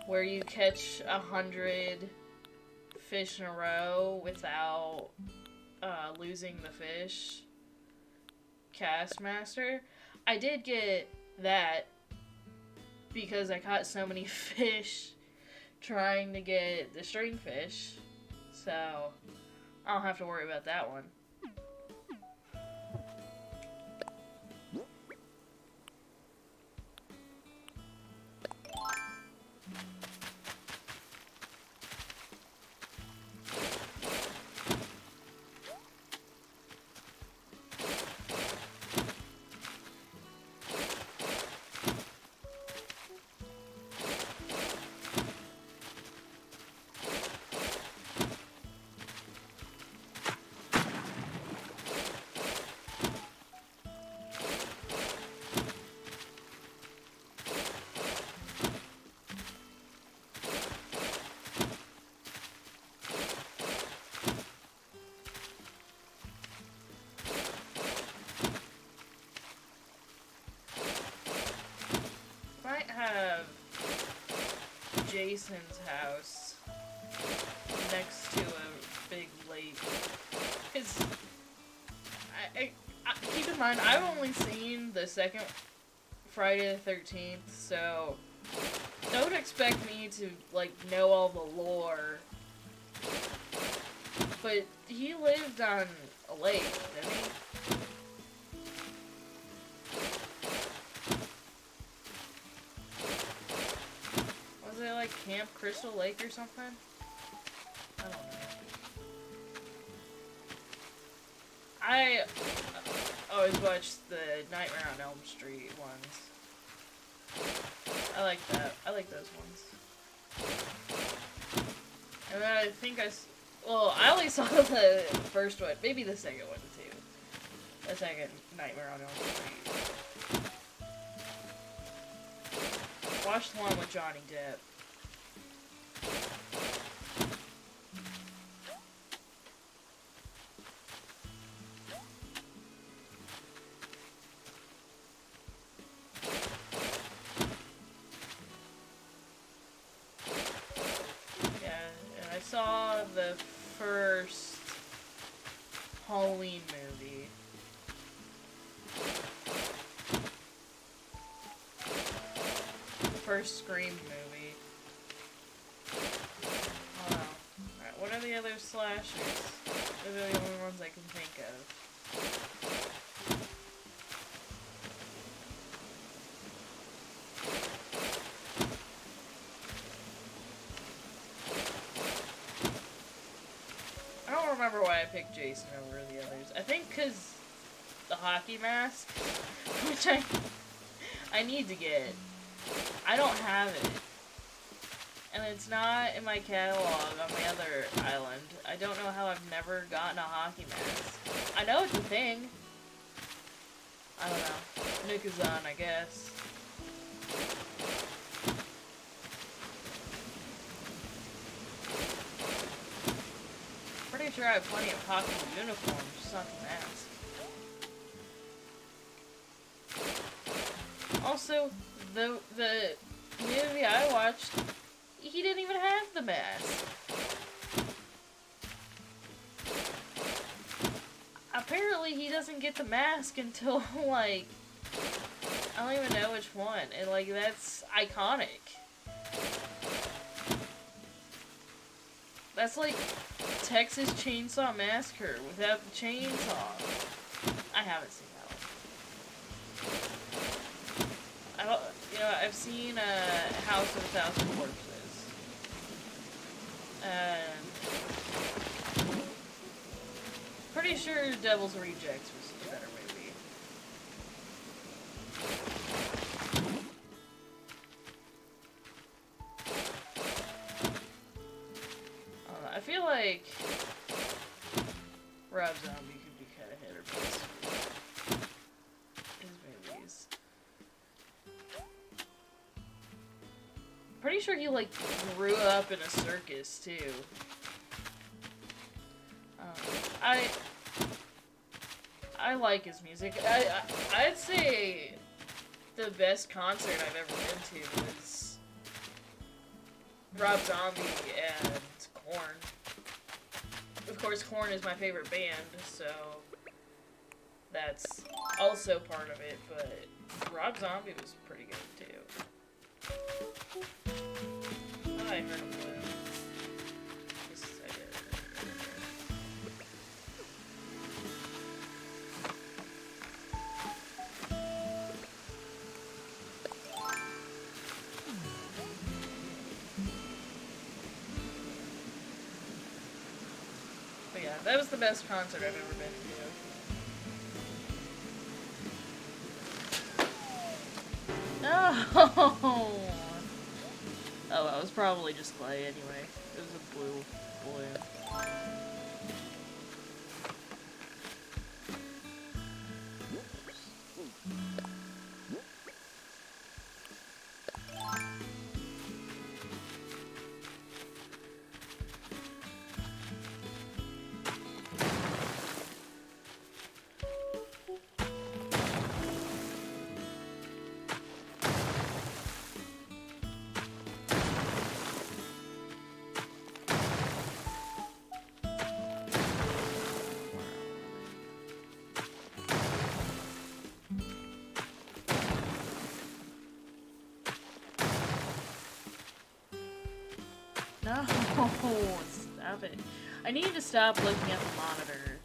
Where you catch 100 fish in a row without losing the fish. Cast Master. I did get that because I caught so many fish trying to get the stringfish, so I don't have to worry about that one. Have Jason's house next to a big lake. Cause I keep in mind I've only seen the second Friday the 13th, so don't expect me to like know all the lore. But he lived on a lake, didn't he? Like Camp Crystal Lake or something? I don't know. always watched the Nightmare on Elm Street ones. I like that. I like those ones. And then I think I only saw the first one. Maybe the second one, too. The second Nightmare on Elm Street. Watched one with Johnny Depp. Saw the first Halloween movie. First Scream movie. Oh no. Alright, what are the other slashers? Those are the only ones I can think of. I don't remember why I picked Jason over the others. I think because the hockey mask, which I need to get. I don't have it. And it's not in my catalog on my other island. I don't know how I've never gotten a hockey mask. I know it's a thing. I don't know. Nick is on, I guess. Pretty sure I have plenty of hockey uniforms, just not the mask. Also, the movie I watched, he didn't even have the mask. Apparently he doesn't get the mask until, like, I don't even know which one, and, like, that's iconic. That's like Texas Chainsaw Massacre without the chainsaw. I haven't seen that one. I've seen House of a Thousand Corpses. And pretty sure Devil's Rejects was a better movie. I feel like Rob Zombie could be kind of hit or miss. His movies. Pretty sure he, like, grew up in a circus, too. I like his music. I'd say the best concert I've ever been to was Rob Zombie and Korn. Of course, Korn is my favorite band, so that's also part of it, but Rob Zombie was pretty good, too. Oh, I heard him play. Just a second. But yeah, that was the best concert I've ever been to. No! Oh, that was probably just clay anyway. It was a blue balloon. No, stop it. I need to stop looking at the monitor.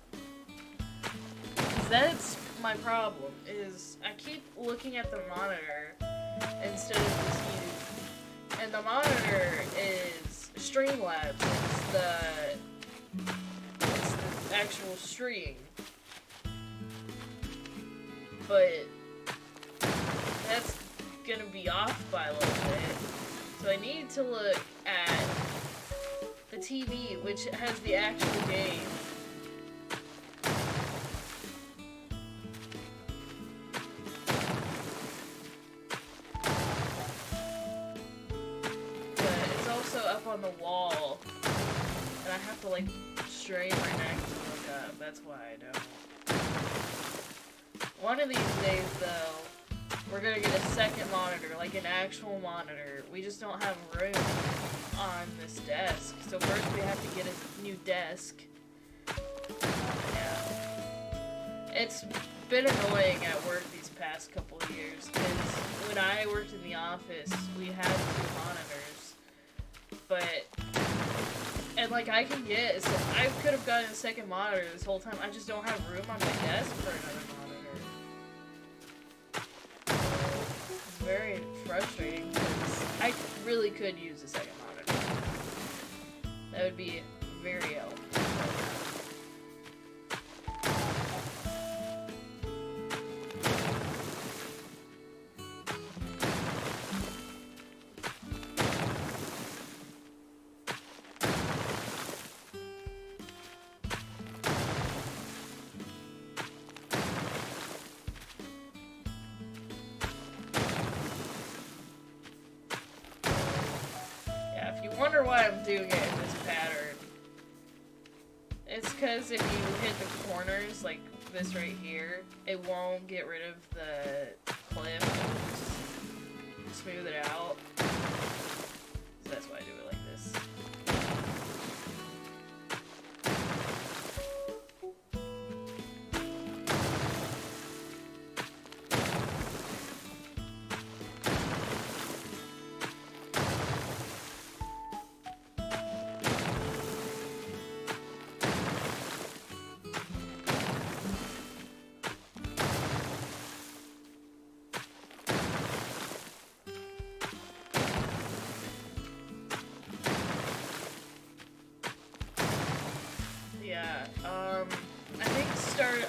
Because that's my problem, is I keep looking at the monitor instead of the TV. And the monitor is Streamlabs. It's the actual stream. but that's gonna be off by a little bit. So I need to look at the TV, which has the actual game. But it's also up on the wall, and I have to like strain my neck to look up. That's why I don't. One of these days, though, we're gonna get a second monitor, like an actual monitor. We just don't have room on this desk. So first we have to get a new desk. Yeah. It's been annoying at work these past couple of years, because when I worked in the office, we had 2 monitors. But, and like I can get, I could have gotten a second monitor this whole time. I just don't have room on my desk for another monitor. Very frustrating because I really could use a second monitor. That would be very helpful. Wonder why I'm doing it in this pattern. It's because if you hit the corners, like this right here, it won't get rid of the clip. Just smooth it out. So that's why I do it like this.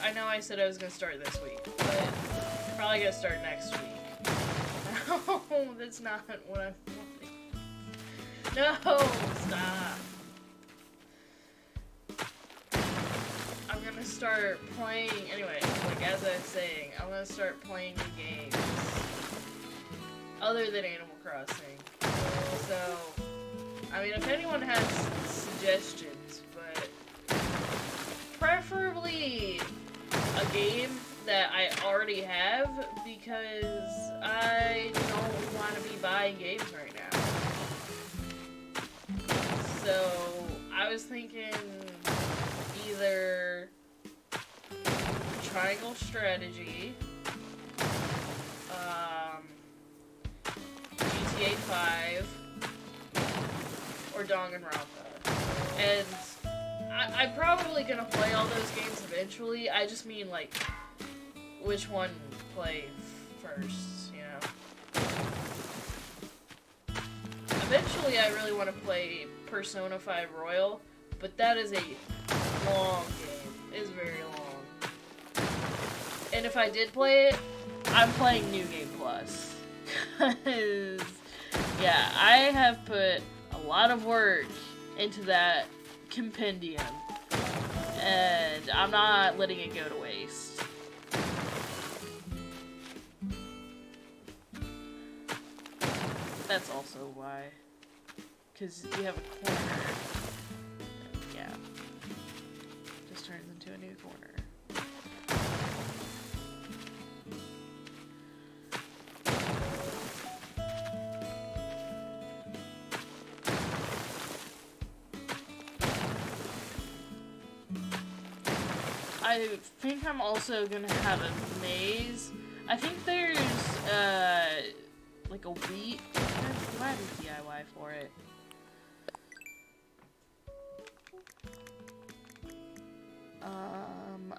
I know I said I was gonna start this week, but I'm probably gonna start next week. No, that's not what I'm wanting. No, stop. I'm gonna start playing, anyway, like as I was saying, I'm gonna start playing new games. Other than Animal Crossing. So, I mean, if anyone has suggestions, but preferably a game that I already have, because I don't want to be buying games right now. So I was thinking either Triangle Strategy, GTA 5, or Danganronpa. And I'm probably gonna play all those games eventually. I just mean, like, which one play first, you know? Eventually, I really want to play Persona 5 Royal, but that is a long game. It is very long. And if I did play it, I'm playing New Game Plus. Because, yeah, I have put a lot of work into that compendium, and I'm not letting it go to waste. That's also why, because you have a corner, and yeah, just turns into a new corner. I think I'm also gonna have a maze. I think there's, like a wheat. Do I have a DIY for it?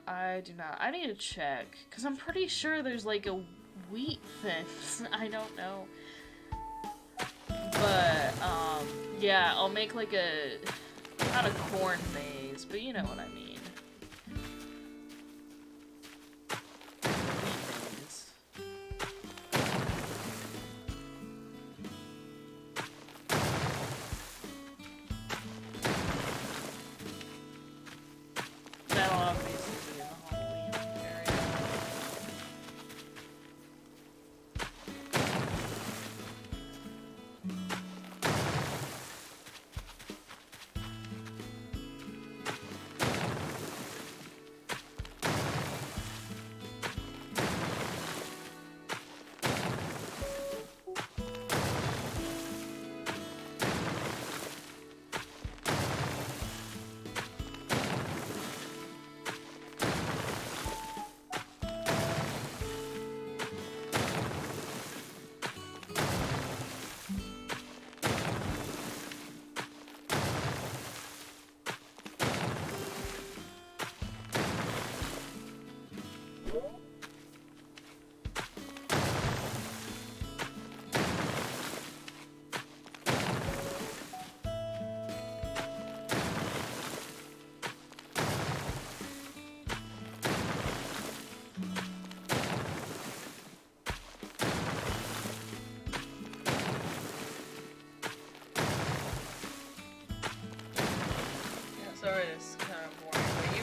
I do not. I need to check, because I'm pretty sure there's like a wheat fence. I don't know. But, yeah, I'll make like a, not a corn maze, but you know what I mean.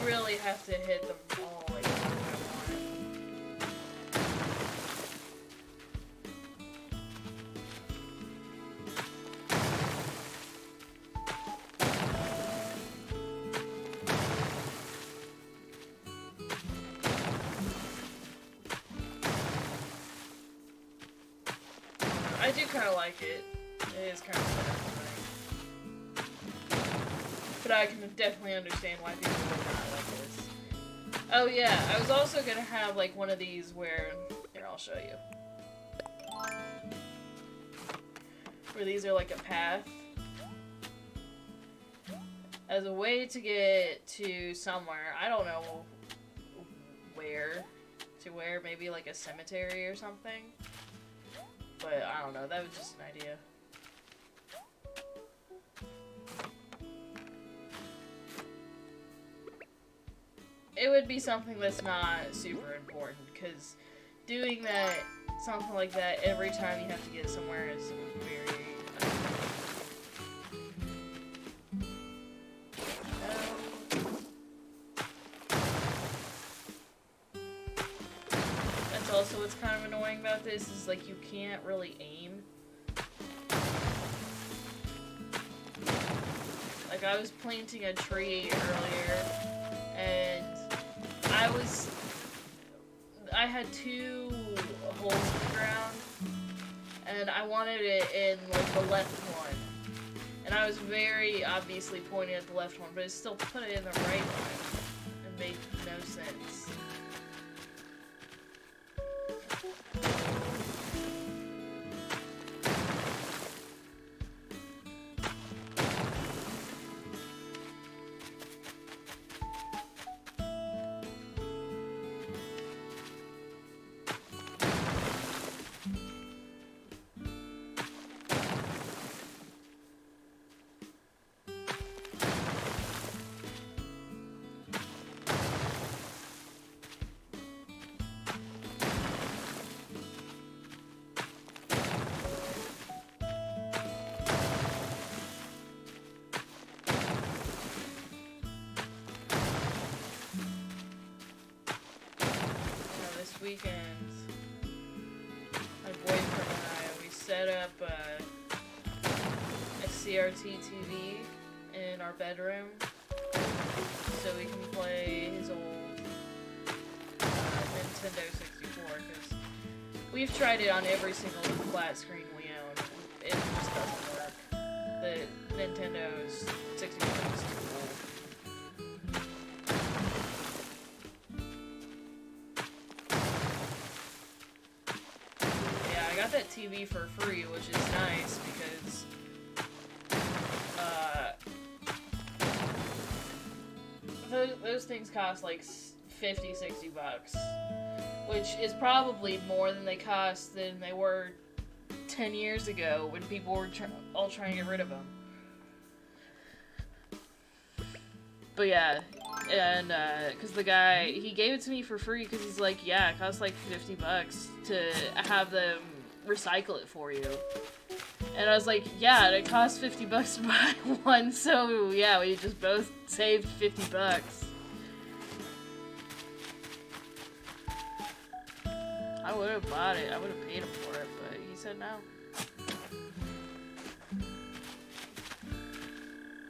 really have to hit them all like I want. I do kind of like it. It is kind of satisfying. But I can definitely understand why people would not like this. Oh yeah, I was also gonna have like one of these where... Here, I'll show you. Where these are like a path. As a way to get to somewhere. I don't know where. To where, maybe like a cemetery or something. But I don't know, that was just an idea. It would be something that's not super important, because doing that, something like that, every time you have to get somewhere is very... That's also what's kind of annoying about this, is like you can't really aim. Like I was planting a tree earlier, and I had 2 holes in the ground, and I wanted it in, like, the left one. And I was very obviously pointing at the left one, but it still put it in the right one. It made no sense. Weekend, my boyfriend and I, we set up a CRT TV in our bedroom so we can play his old Nintendo 64, because we've tried it on every single flat screen we own, and it just doesn't work. The Nintendo 64 is too old. That TV for free, which is nice because those things cost like 50, 60 bucks, which is probably more than they were 10 years ago when people were all trying to get rid of them. But yeah, and because the guy, he gave it to me for free because he's like, yeah, it costs like 50 bucks to have them recycle it for you. And I was like, yeah, it costs 50 bucks to buy one, so yeah, we just both saved 50 bucks. I would have bought it, I would have paid him for it, but he said no.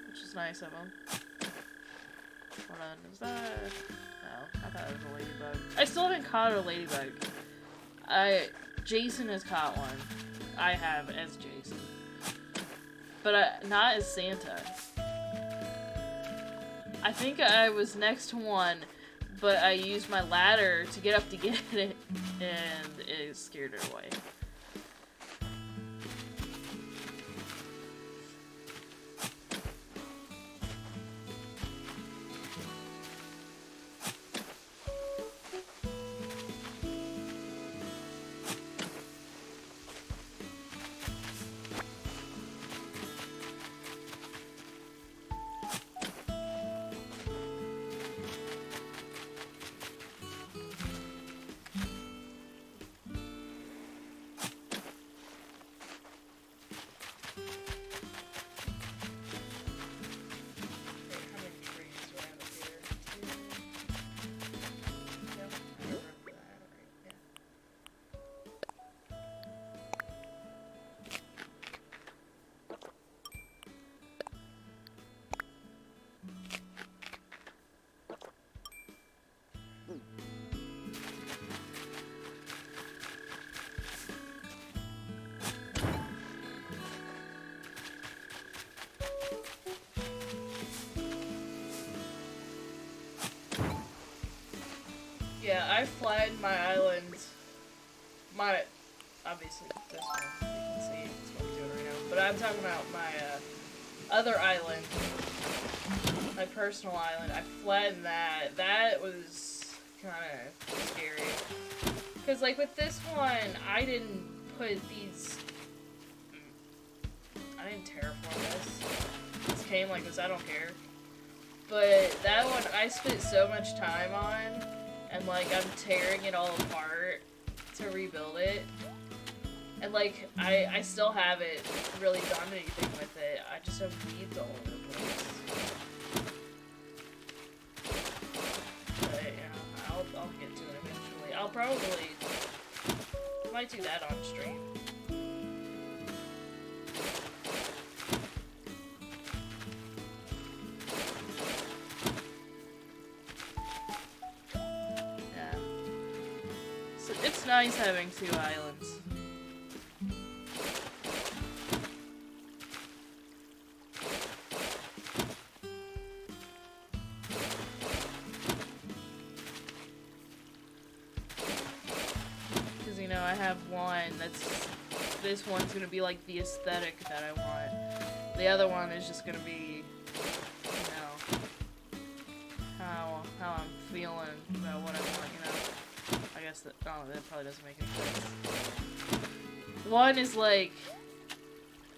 Which is nice of him. Hold on, is that... No, I thought it was a ladybug. I still haven't caught a ladybug. Jason has caught one. I have as Jason. But not as Santa. I think I was next to one, but I used my ladder to get up to get it, and it scared it away. Yeah, I flattened my island. Obviously, this one, you can see, it's what I'm doing right now. But I'm talking about my, other island. My personal island. I flattened that. That was kind of scary. Because, like, with this one, I didn't put these... I didn't terraform this. This came like this, I don't care. But that one, I spent so much time on, and, like, I'm tearing it all apart to rebuild it. And, like, I still haven't really done anything with it. I just have weeds all over the place. But, yeah, I'll get to it eventually. I'll probably... might do that on stream. Yeah. So it's nice having two islands. I have one that's, this one's gonna be like the aesthetic that I want. The other one is just gonna be, you know, how I'm feeling about what I want, you know. I guess that, oh, that probably doesn't make any sense. One is like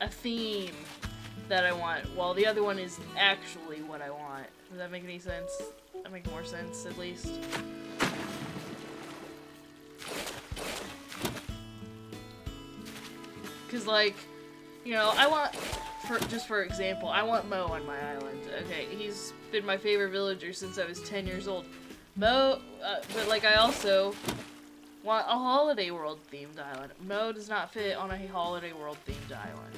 a theme that I want, while the other one is actually what I want. Does that make any sense? That make more sense, at least. Cause like, you know, I want, just for example, I want Mo on my island. Okay, he's been my favorite villager since I was 10 years old. Mo, but like I also want a Holiday World themed island. Mo does not fit on a Holiday World themed island.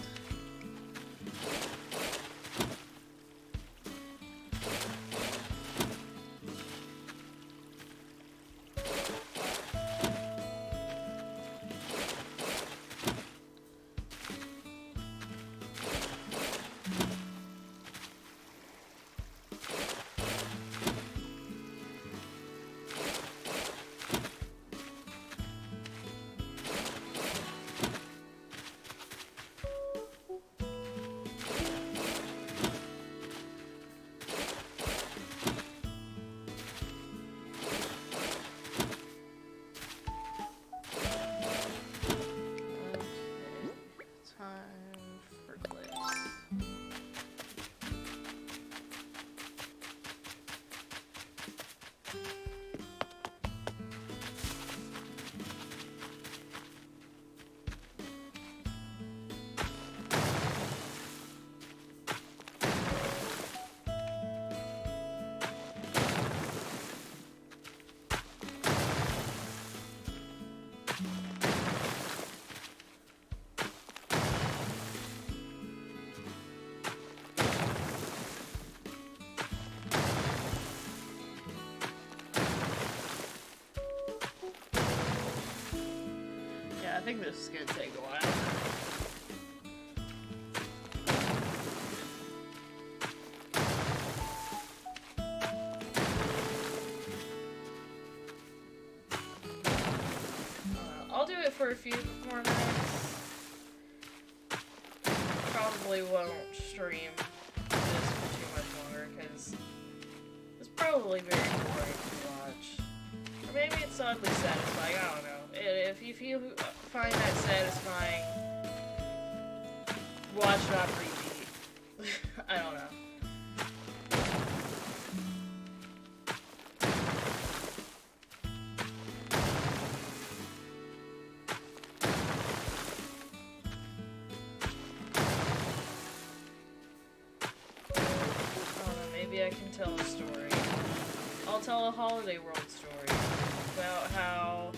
I think this is gonna take a while. I'll do it for a few more minutes. Probably won't stream this for too much longer because it's probably very boring to watch. Or maybe it's oddly satisfying, I don't know. If you find that satisfying, watch not repeat. I don't know. Maybe I can tell a story. I'll tell a Holiday World story about how...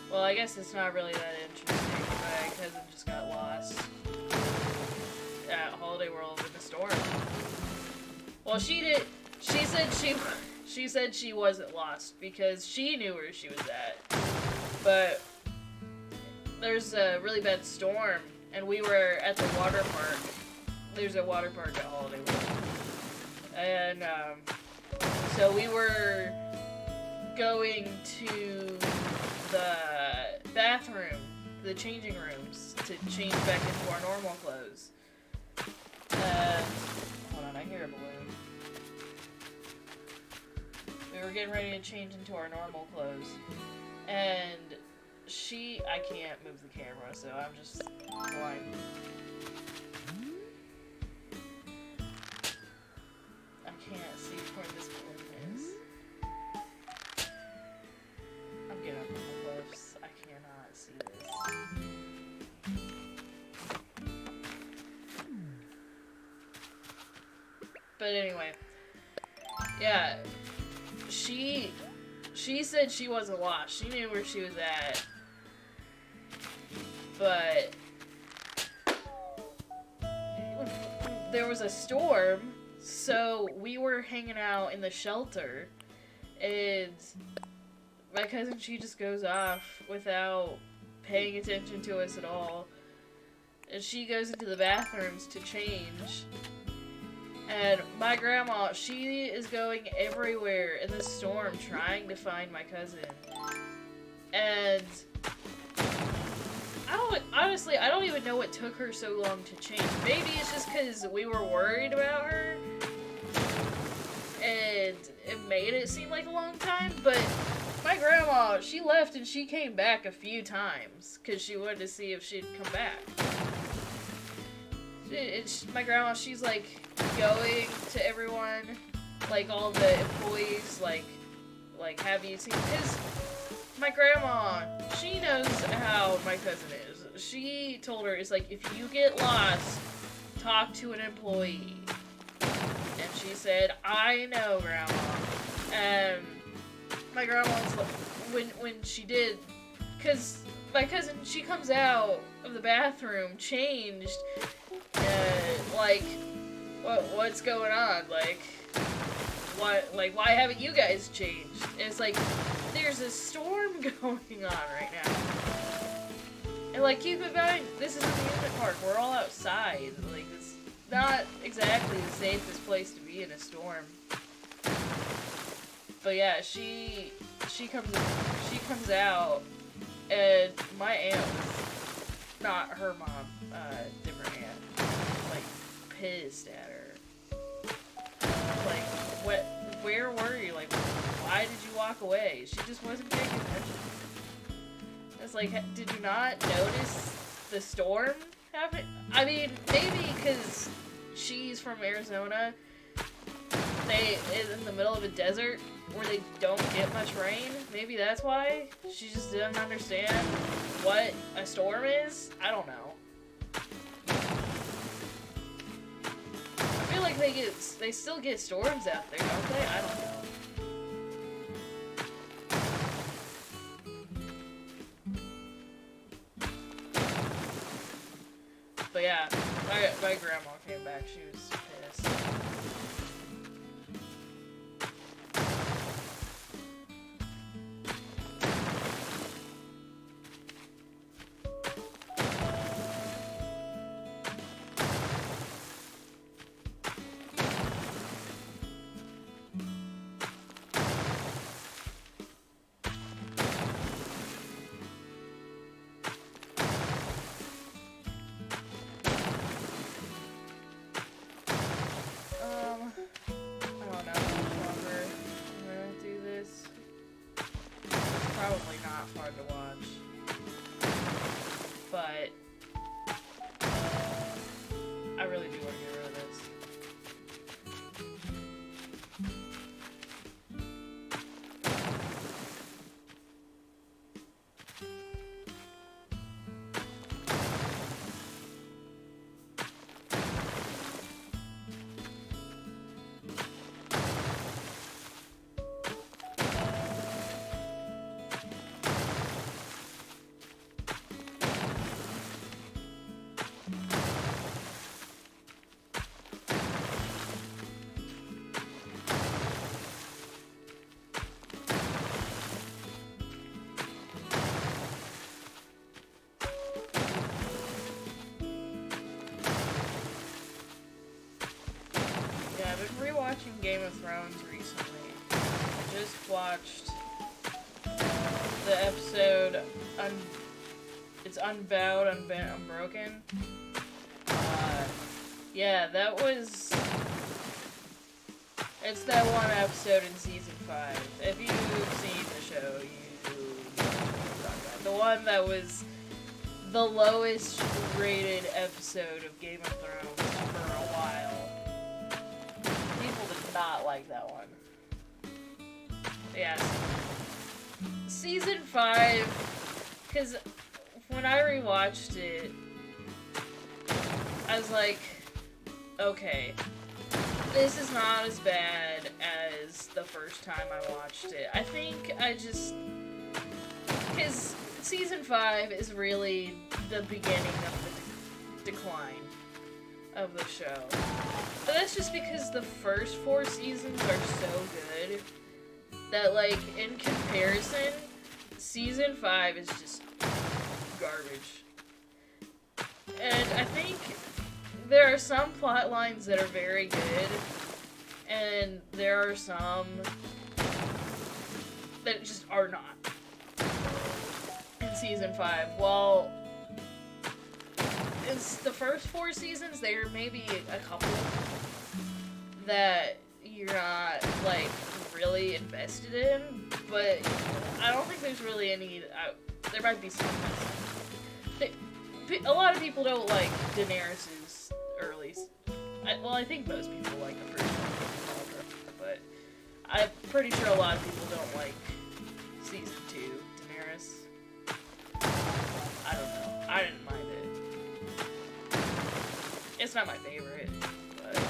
Well, I guess it's not really that interesting. My cousin just got lost at Holiday World in a storm. Well, she said she wasn't lost because she knew where she was at. But there's a really bad storm, and we were at the water park. There's a water park at Holiday World. And, so we were going to the bathroom, the changing rooms, to change back into our normal clothes. Hold on, I hear a balloon. We were getting ready to change into our normal clothes, and I can't move the camera, so I'm just blind. I can't see where this balloon is. I'm getting up on the cliffs. I cannot see this. But anyway, yeah, she said she wasn't lost. She knew where she was at. But there was a storm, so we were hanging out in the shelter, and my cousin, she just goes off without paying attention to us at all. And she goes into the bathrooms to change. And my grandma, she is going everywhere in the storm trying to find my cousin. And I don't even know what took her so long to change. Maybe it's just because we were worried about her, and it made it seem like a long time, but my grandma, she left and she came back a few times, because she wanted to see if she'd come back. My grandma, she's like going to everyone, like all the employees, like have you seen, because my grandma, she knows how my cousin is. She told her, it's like, if you get lost, talk to an employee. And she said, I know, Grandma. And my grandma was like, when she did, because my cousin, she comes out of the bathroom changed, like, what's going on? Like, why haven't you guys changed? And it's like, there's a storm going on right now. And like, keep in mind, this is an amusement park. We're all outside. Like, it's not exactly the safest place to be in a storm. But yeah, she comes out, and my aunt, not her mom, different aunt, like, pissed at her. Like, where were you? Like, why did you walk away? She just wasn't paying attention. It's like, did you not notice the storm happen? I mean, maybe because she's from Arizona, they in the middle of a desert where they don't get much rain. Maybe that's why she just didn't understand what a storm is. I don't know. I feel like they still get storms out there, don't they? I don't know. But yeah, my grandma came back. She was pissed. Probably not fun to watch, but I really do want to get rid of this. I've been rewatching Game of Thrones recently. I just watched the episode, it's Unbowed, Unbroken. Yeah, that was... It's that one episode in Season 5. If you've seen the show, you know what I'm talking about. The one that was the lowest rated episode of Game of Thrones for a while. People did not like that one. Yes. Season 5, because when I rewatched it, I was like, okay, this is not as bad as the first time I watched it. I think I just... Because Season 5 is really the beginning of the decline of the show. But that's just because the first 4 seasons are so good that, like, in comparison, Season 5 is just garbage. And I think there are some plot lines that are very good, and there are some that just are not in Season 5. Well, in the first 4 seasons, there may be a couple that you're not, like, really invested in, but I don't think there's really any, there might be some. A lot of people don't like Daenerys's early, well, I think most people like the first one, but I'm pretty sure a lot of people don't like Season 2 Daenerys. I don't know. I didn't mind it. It's not my favorite, but...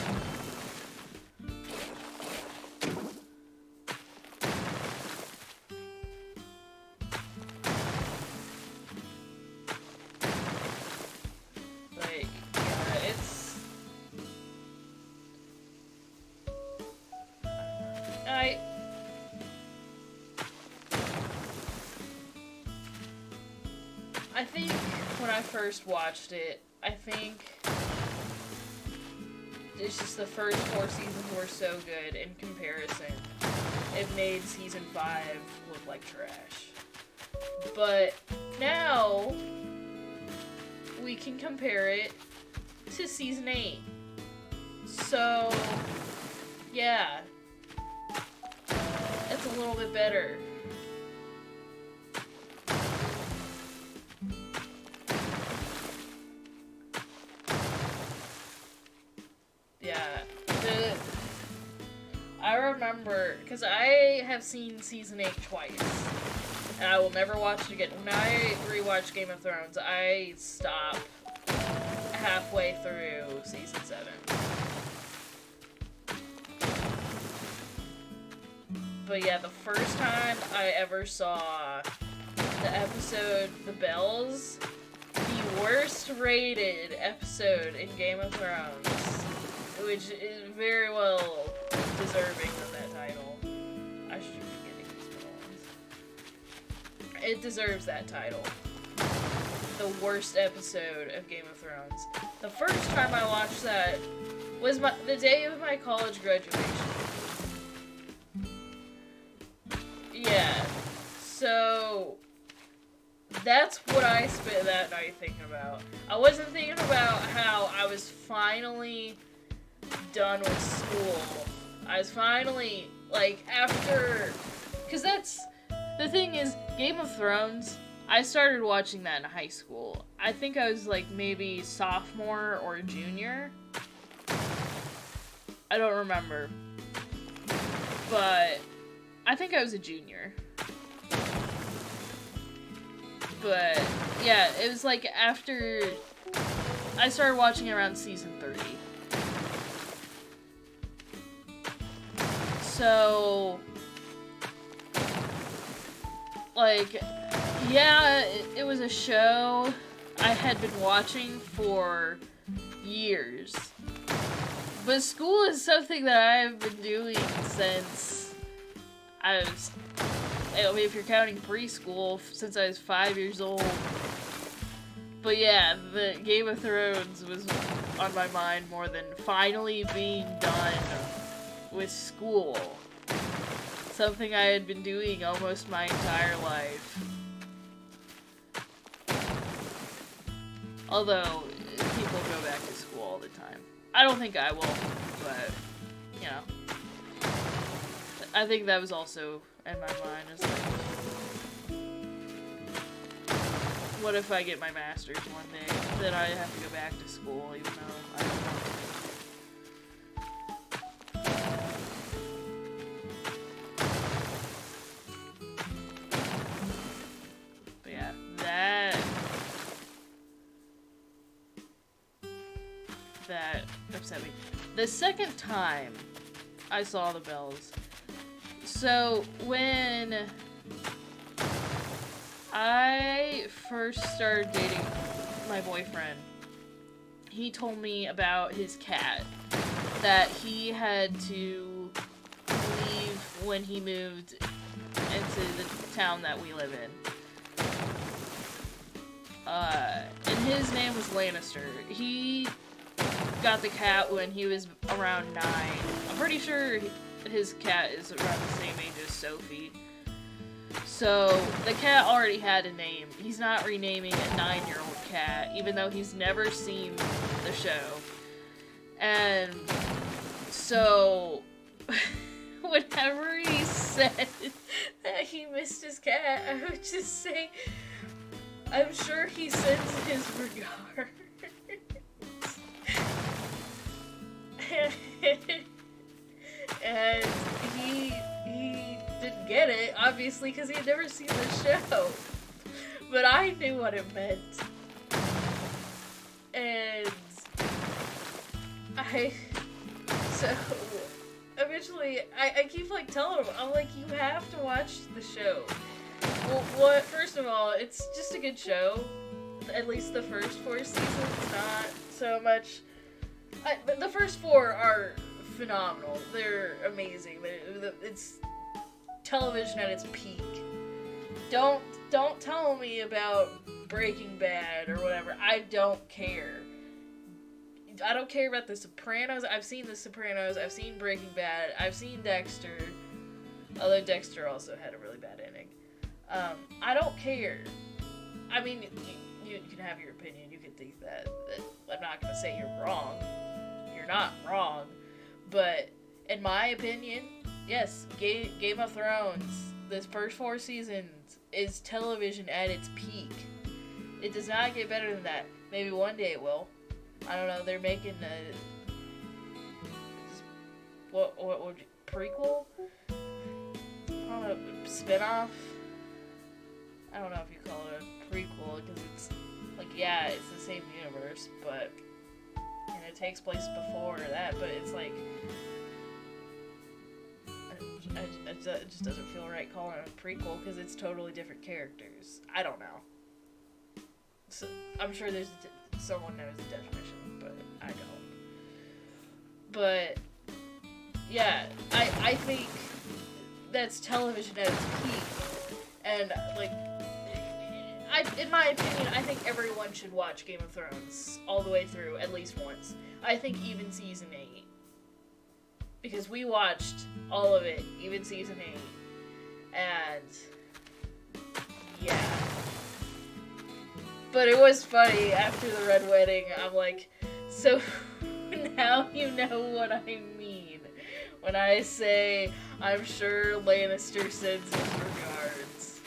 I think when I first watched it, I think it's just the first 4 seasons were so good in comparison. It made Season 5 look like trash. But now we can compare it to Season 8. So, yeah. It's a little bit better. I remember, because I have seen Season 8 twice, and I will never watch it again. When I rewatch Game of Thrones, I stop halfway through Season 7. But yeah, the first time I ever saw the episode The Bells, the worst rated episode in Game of Thrones, which is very well deserving of that title. I should be getting these ones. It deserves that title. The worst episode of Game of Thrones. The first time I watched that was the day of my college graduation. Yeah. So that's what I spent that night thinking about. I wasn't thinking about how I was finally done with school. I was finally, like, after... Because that's... The thing is, Game of Thrones, I started watching that in high school. I think I was, like, maybe sophomore or junior. I don't remember. But I think I was a junior. But, yeah, it was, like, after... I started watching around Season 30. So, like, yeah, it was a show I had been watching for years. But school is something that I've been doing since I was, I mean, if you're counting preschool, since I was 5 years old. But yeah, the Game of Thrones was on my mind more than finally being done with school. something I had been doing almost my entire life. Although, people go back to school all the time. I don't think I will, but, you know. I think that was also in my mind. Is like, what if I get my master's one day? Then I have to go back to school, even though I don't want to. But yeah, that upset me. The second time I saw the bells. So when I first started dating my boyfriend, he told me about his cat, that he had to leave when he moved into the town that we live in. And his name was Lannister. He got the cat when he was around 9. I'm pretty sure his cat is around the same age as Sophie. So, the cat already had a name. He's not renaming a 9-year-old cat, even though he's never seen the show. And so, whenever he said that he missed his cat, I would just say, I'm sure he sends his regards. And he didn't get it, obviously, because he had never seen the show. But I knew what it meant. And so eventually, I keep like telling him, I'm like, you have to watch the show. Well, first of all, it's just a good show. At least the first 4 seasons, not so much. The first 4 are phenomenal. They're amazing. It's television at its peak. Don't tell me about Breaking Bad or whatever. I don't care. I don't care about The Sopranos. I've seen The Sopranos. I've seen Breaking Bad. I've seen Dexter. Although Dexter also had a really bad ending. I don't care. I mean, you can have your opinion. You can think that. I'm not going to say you're wrong. You're not wrong. But, in my opinion, yes, Game of Thrones, this first 4 seasons, is television at its peak. It does not get better than that. Maybe one day it will. I don't know, they're making a... What would you... Prequel? I don't know, spin-off? I don't know if you call it a prequel, because it's... Like, yeah, it's the same universe, but... And it takes place before that, but it's like... It just doesn't feel right calling it a prequel, because it's totally different characters. I don't know. So, I'm sure there's someone knows the definition, but I don't. But, yeah, I think that's television at its peak. And, like... in my opinion, I think everyone should watch Game of Thrones all the way through at least once. I think even season 8. Because we watched all of it, even season 8. And, yeah. But it was funny, after the Red Wedding, I'm like, so now you know what I mean. When I say, I'm sure Lannister sends his regards.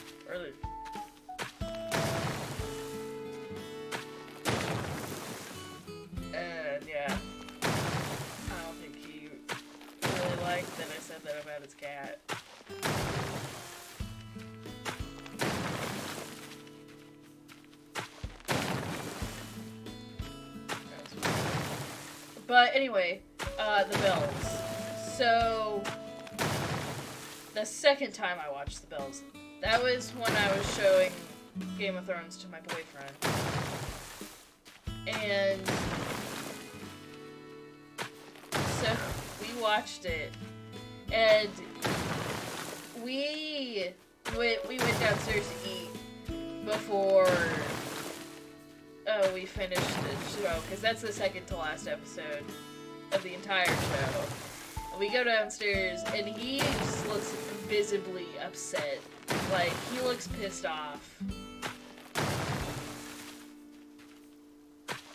And yeah, I don't think he really liked that I said that about his cat. But anyway, the bells. So, the second time I watched the bells, that was when I was showing Game of Thrones to my boyfriend. And so we watched it, and we went downstairs to eat before we finished the show, because that's the second to last episode of the entire show. And we go downstairs, and he just looks visibly upset. Like, he looks pissed off.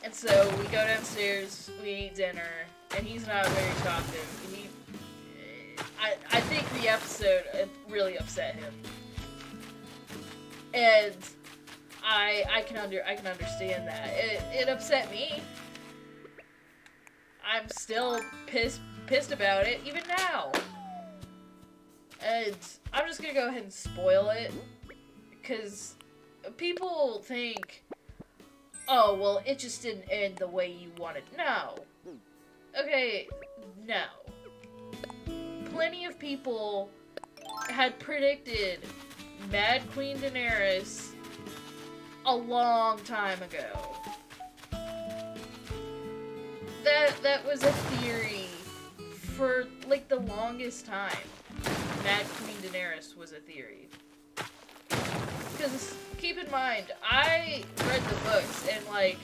And so we go downstairs, we eat dinner, and he's not very talkative. I think the episode really upset him. And I can understand that. It upset me. I'm still pissed about it, even now. And I'm just gonna go ahead and spoil it, because people think, oh, well, it just didn't end the way you wanted. No. Okay, no. Plenty of people had predicted Mad Queen Daenerys a long time ago. That was a theory for, like, the longest time. Mad Queen Daenerys was a theory. Because, keep in mind, I read the books, and, like,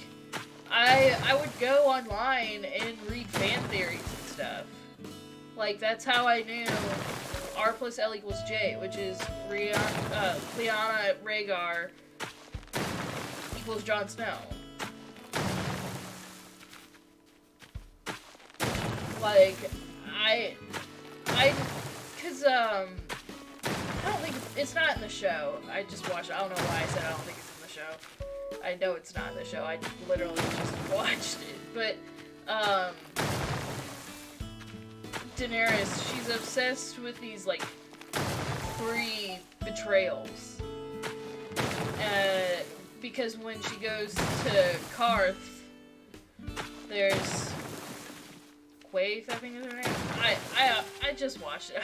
I would go online and read fan theories and stuff. Like, that's how I knew R plus L equals J, which is Lyanna Rhaegar equals Jon Snow. Like, cause, I don't think, it's not in the show. I just watched it. I don't know why I said I don't think it's in the show. I know it's not in the show. I literally just watched it. But, Daenerys, she's obsessed with these, like, 3 betrayals. Because when she goes to Karth, there's Quaithe, I think is her name. I just watched it,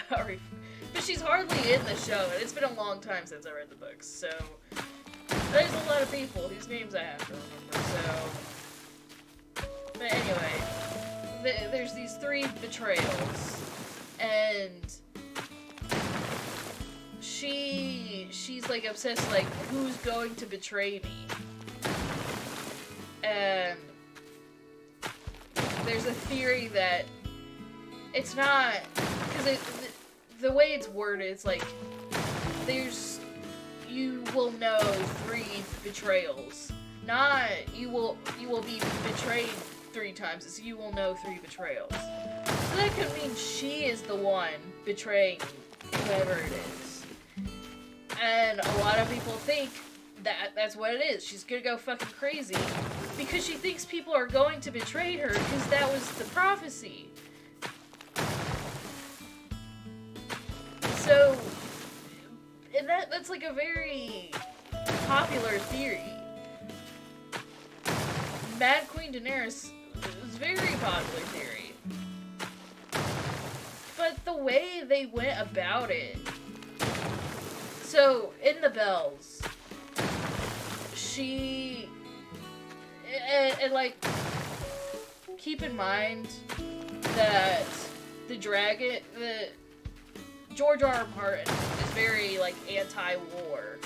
but she's hardly in the show, and it's been a long time since I read the books, so there's a lot of people whose names I have to remember, so. But anyway, there's these 3 betrayals, and she's like obsessed, like, who's going to betray me? And there's a theory that it's not, because the way it's worded, it's like, you will know 3 betrayals. Not, you will be betrayed 3 times, it's you will know 3 betrayals. So that could mean she is the one betraying whoever it is. And a lot of people think that's what it is. She's gonna go fucking crazy because she thinks people are going to betray her because that was the prophecy. So, and that's like a very popular theory. Mad Queen Daenerys is a very popular theory. But the way they went about it, so in the Bells, and like, keep in mind that George R. R. Martin is very, like, anti-war,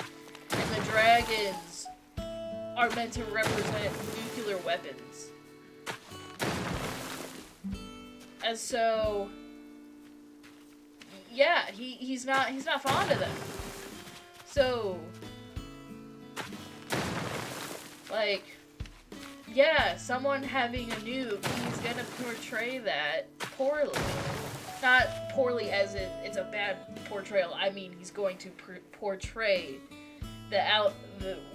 and the dragons are meant to represent nuclear weapons. And so, yeah, he's not fond of them. So, like, yeah, someone having a nuke, he's gonna portray that poorly. Not poorly as in it's a bad portrayal. I mean, he's going to portray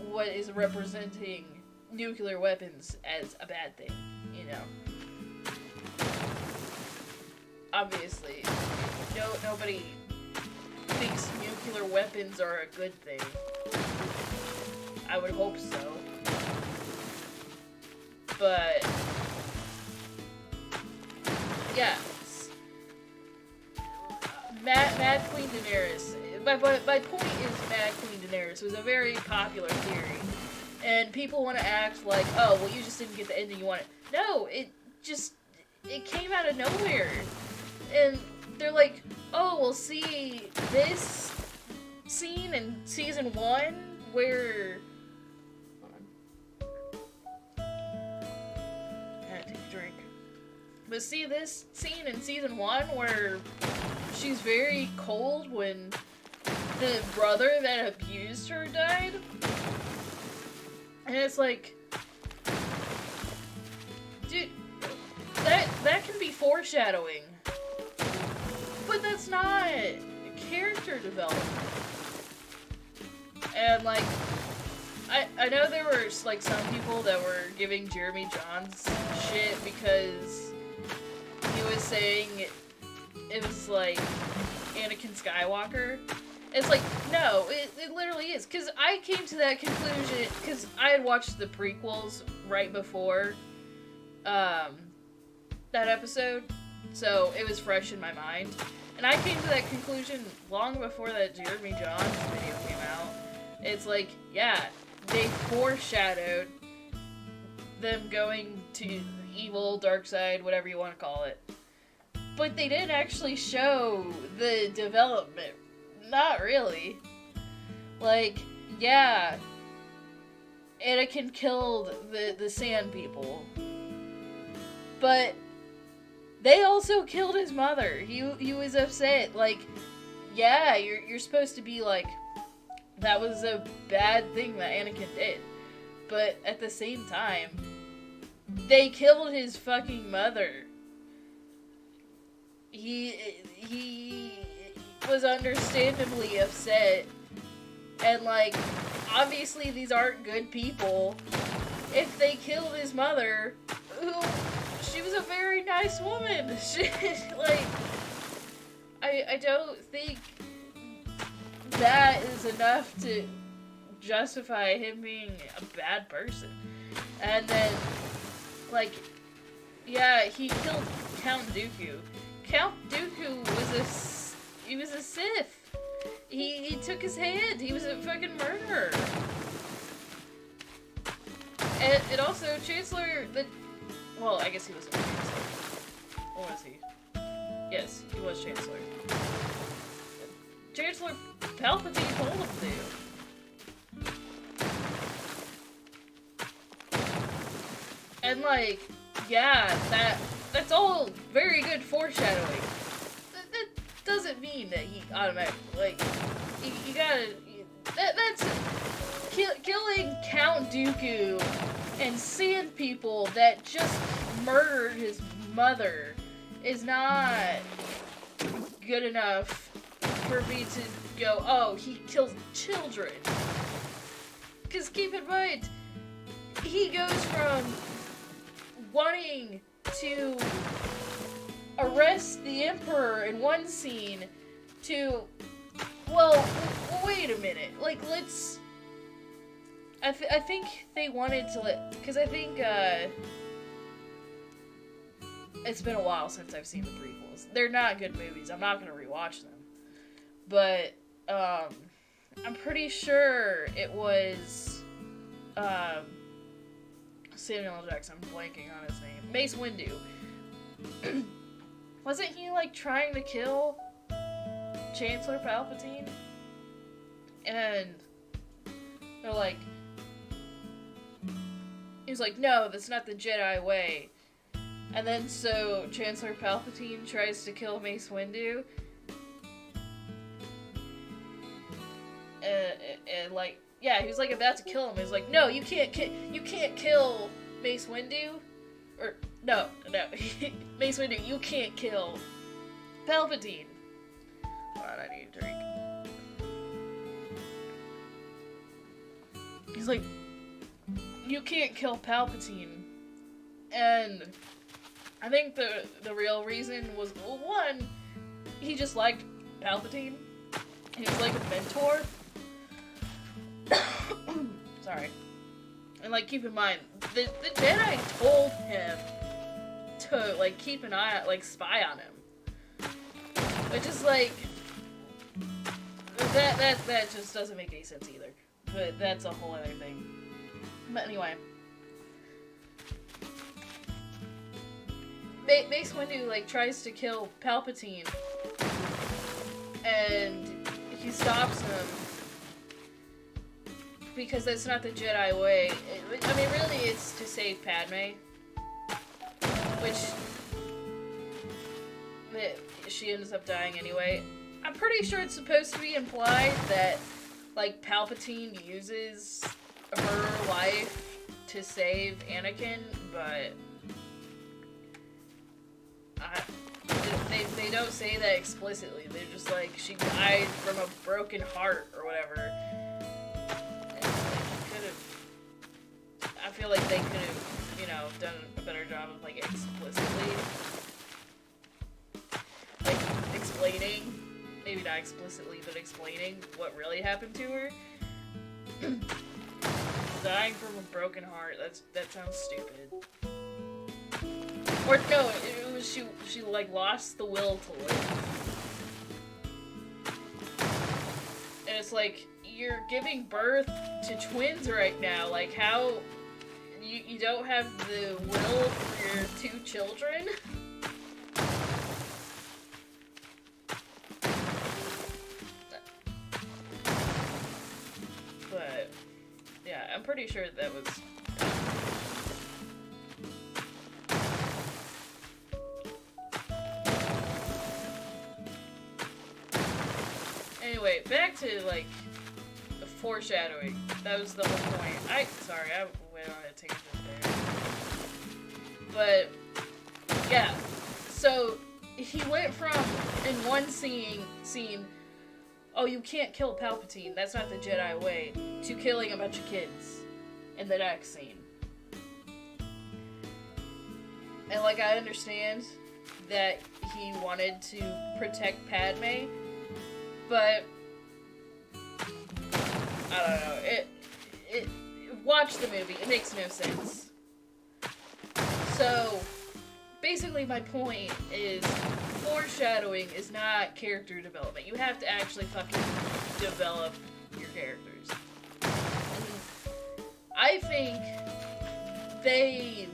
what is representing nuclear weapons as a bad thing, you know. Obviously, nobody thinks nuclear weapons are a good thing. I would hope so. But, yeah. Mad Queen Daenerys. My point is Mad Queen Daenerys was a very popular theory. And people want to act like, oh, well, you just didn't get the ending you wanted. No, it came out of nowhere. And they're like, oh, well, see this scene in season 1 where... Hold on. I had to take a drink. But see this scene in season 1 where she's very cold when the brother that abused her died. And it's like, dude, that can be foreshadowing. But that's not character development. And like, I know there were like some people that were giving Jeremy Jahns shit because he was saying it was like Anakin Skywalker. It's like, no, it literally is. Because I came to that conclusion because I had watched the prequels right before that episode, so it was fresh in my mind. And I came to that conclusion long before that Jeremy Jahns video came out. It's like, yeah, they foreshadowed them going to evil, dark side, whatever you want to call it. But they didn't actually show the development. Not really. Like, yeah, Anakin killed the Sand People. But they also killed his mother. He was upset. Like, yeah, you're supposed to be like, that was a bad thing that Anakin did. But at the same time, they killed his fucking mother. He was understandably upset. And like, obviously these aren't good people. If they killed his mother, who, she was a very nice woman. She, like, I don't think that is enough to justify him being a bad person. And then, like, yeah, he killed Count Dooku. Count Dooku was a Sith. He took his hand. He was a fucking murderer. And also, well, I guess he wasn't Chancellor. What was he? Yes, he was Chancellor. Chancellor Palpatine told him to. And like, yeah, that's all very good foreshadowing. That doesn't mean that he automatically, like, you gotta, that's killing Count Dooku and Sand People that just murdered his mother is not good enough for me to go, oh, he kills children. Because keep in mind, he goes from wanting to arrest the Emperor in one scene to, well, wait a minute. Like, let's... I think they wanted to because I think, it's been a while since I've seen the prequels. They're not good movies. I'm not going to rewatch them. But, I'm pretty sure it was, Samuel L. Jackson. I'm blanking on his name. Mace Windu. Wasn't he, like, trying to kill Chancellor Palpatine? And they're like, he was like, no, that's not the Jedi way. And then so Chancellor Palpatine tries to kill Mace Windu. And like, yeah, he was like about to kill him. He was like, no, you can't kill Mace Windu. Or no, Mace Windu, you can't kill Palpatine. Hold on, I need a drink. He's like, you can't kill Palpatine. And I think the real reason was, well, one, he just liked Palpatine. He was like a mentor. Sorry. And like, keep in mind, the Jedi told him to like keep an eye, like spy on him. Which is like, that just doesn't make any sense either. But that's a whole other thing. But anyway. Mace Windu, like, tries to kill Palpatine. And he stops him. Because that's not the Jedi way. I mean, really, it's to save Padme. Which... she ends up dying anyway. I'm pretty sure it's supposed to be implied that, like, Palpatine uses her life to save Anakin, but they don't say that explicitly. They're just like, she died from a broken heart or whatever. And I feel like they could have, you know, done a better job of, like, explicitly, like, explaining, maybe not explicitly, but explaining what really happened to her. Dying from a broken heart, that sounds stupid. Or no, it was she like lost the will to live. And it's like, you're giving birth to twins right now. Like, how you don't have the will for your 2 children? But yeah, I'm pretty sure that was anyway, back to, like, the foreshadowing. That was the whole point. Sorry, I went on a tangent there. But, yeah. So, he went from, in one scene, oh, you can't kill Palpatine, that's not the Jedi way, to killing a bunch of kids in the next scene. And, like, I understand that he wanted to protect Padme, but I don't know. Watch the movie. It makes no sense. So basically, my point is, foreshadowing is not character development. You have to actually fucking develop your characters. And I think they,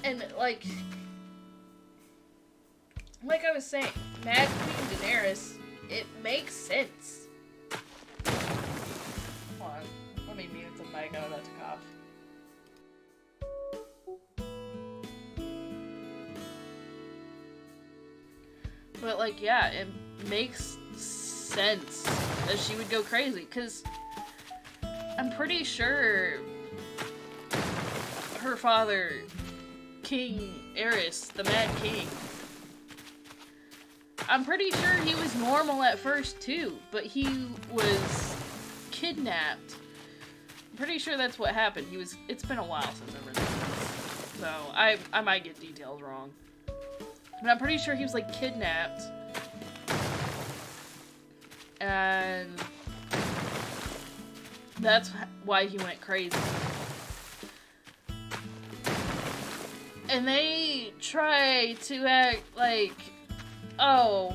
and like I was saying, Mad Queen Daenerys, it makes sense. Hold on, let me mute the mic, I'm about to cough. But, like, yeah, it makes sense that she would go crazy, because I'm pretty sure her father, King Aerys, the Mad King, I'm pretty sure he was normal at first, too, but he was kidnapped. I'm pretty sure that's what happened. It's been a while since I've read this, so I might get details wrong. But I'm pretty sure he was, like, kidnapped, and that's why he went crazy. And they try to act like, oh,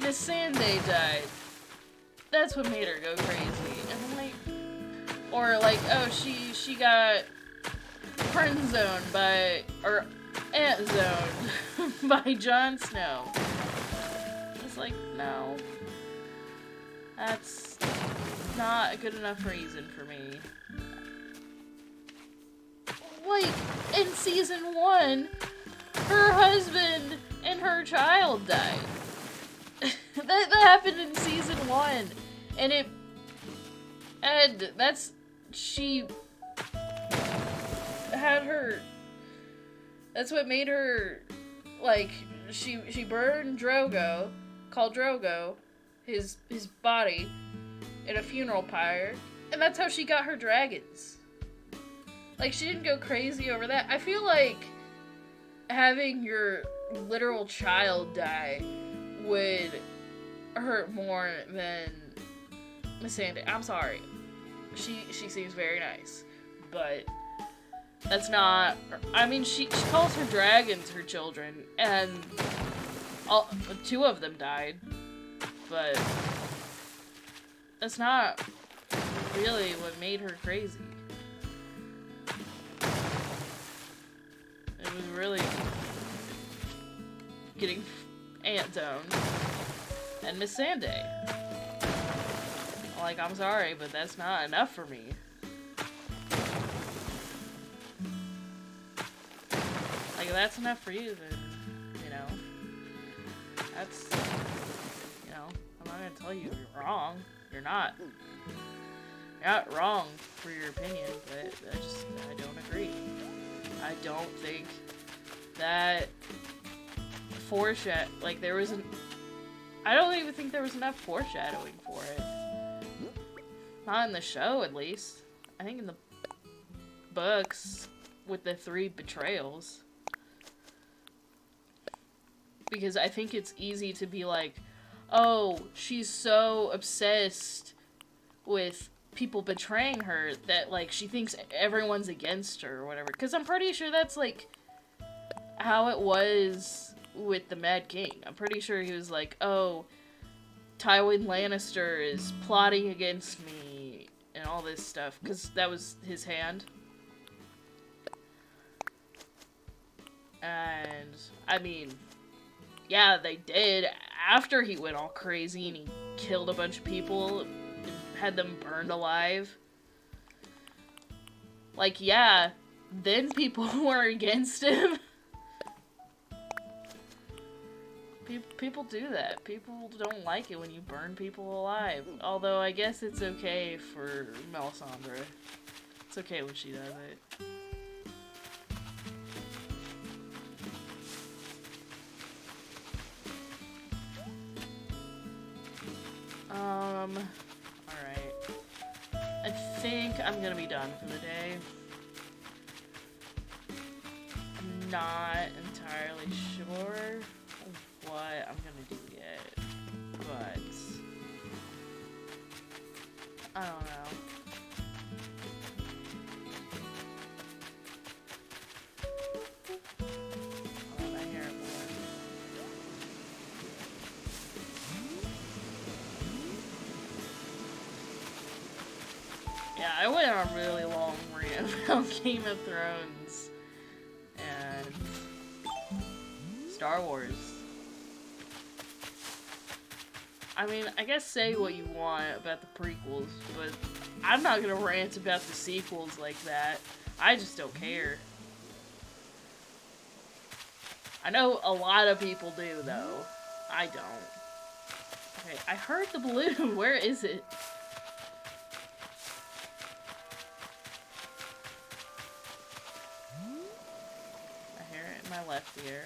Miss Sunday died. That's what made her go crazy. And I'm like, or like, oh, she got friend zoned by, or aunt zoned by Jon Snow. It's like, no, that's not a good enough reason for me. Like, in season 1, her husband and her child died. that happened in season 1. She had her, that's what made her, like, she burned Drogo, called Drogo, his body, in a funeral pyre, and that's how she got her dragons. Like, she didn't go crazy over that. I feel like having your literal child die would hurt more than Miss Sandy. I'm sorry. She seems very nice, but that's not, I mean, she calls her dragons her children, and 2 of them died, but that's not really what made her crazy. It was really getting Aunt Zoned and Miss Sunday. Like, I'm sorry, but that's not enough for me. Like, if that's enough for you, then, you know, that's, you know, I'm not gonna tell you you're wrong. You're not. You're not wrong for your opinion, but I don't agree. I don't think that like, there wasn't, I don't even think there was enough foreshadowing for it. Not in the show, at least. I think in the books, with the 3 betrayals. Because I think it's easy to be like, oh, she's so obsessed with people betraying her that, like, she thinks everyone's against her or whatever. Because I'm pretty sure that's, like, how it was with the Mad King. I'm pretty sure he was like, oh, Tywin Lannister is plotting against me and all this stuff. Because that was his hand. And, I mean, yeah, they did. After he went all crazy and he killed a bunch of people and had them burned alive. Like, yeah, then people were against him. People do that. People don't like it when you burn people alive. Although, I guess it's okay for Melisandre. It's okay when she does it. Alright. I think I'm gonna be done for the day. I'm not entirely sure what I'm gonna do yet, but I don't know. Oh, I hear it more. Yeah, I went on a really long rant about Game of Thrones and Star Wars. I mean, I guess say what you want about the prequels, but I'm not gonna rant about the sequels like that. I just don't care. I know a lot of people do, though. I don't. Okay, I heard the balloon. Where is it? I hear it in my left ear.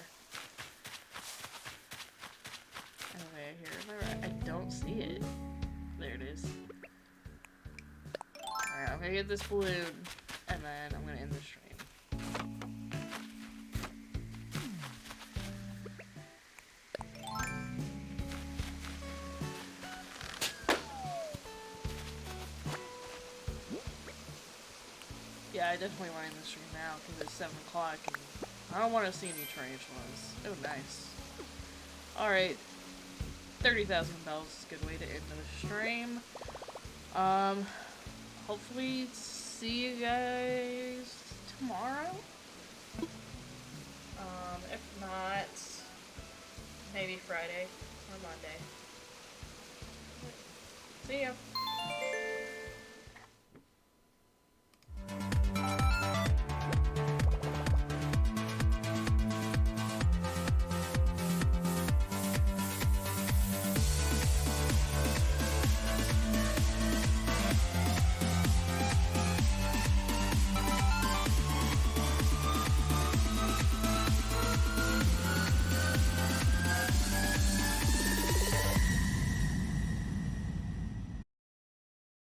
Okay, I hear it in my right. I don't see it. There it is. Alright, I'm gonna get this balloon, and then I'm gonna end the stream. Yeah, I definitely want to end the stream now, because it's 7 o'clock, and I don't want to see any tarantulas. Oh, nice. Alright. 30,000 bells is a good way to end the stream. Hopefully see you guys tomorrow. If not, maybe Friday or Monday. See ya.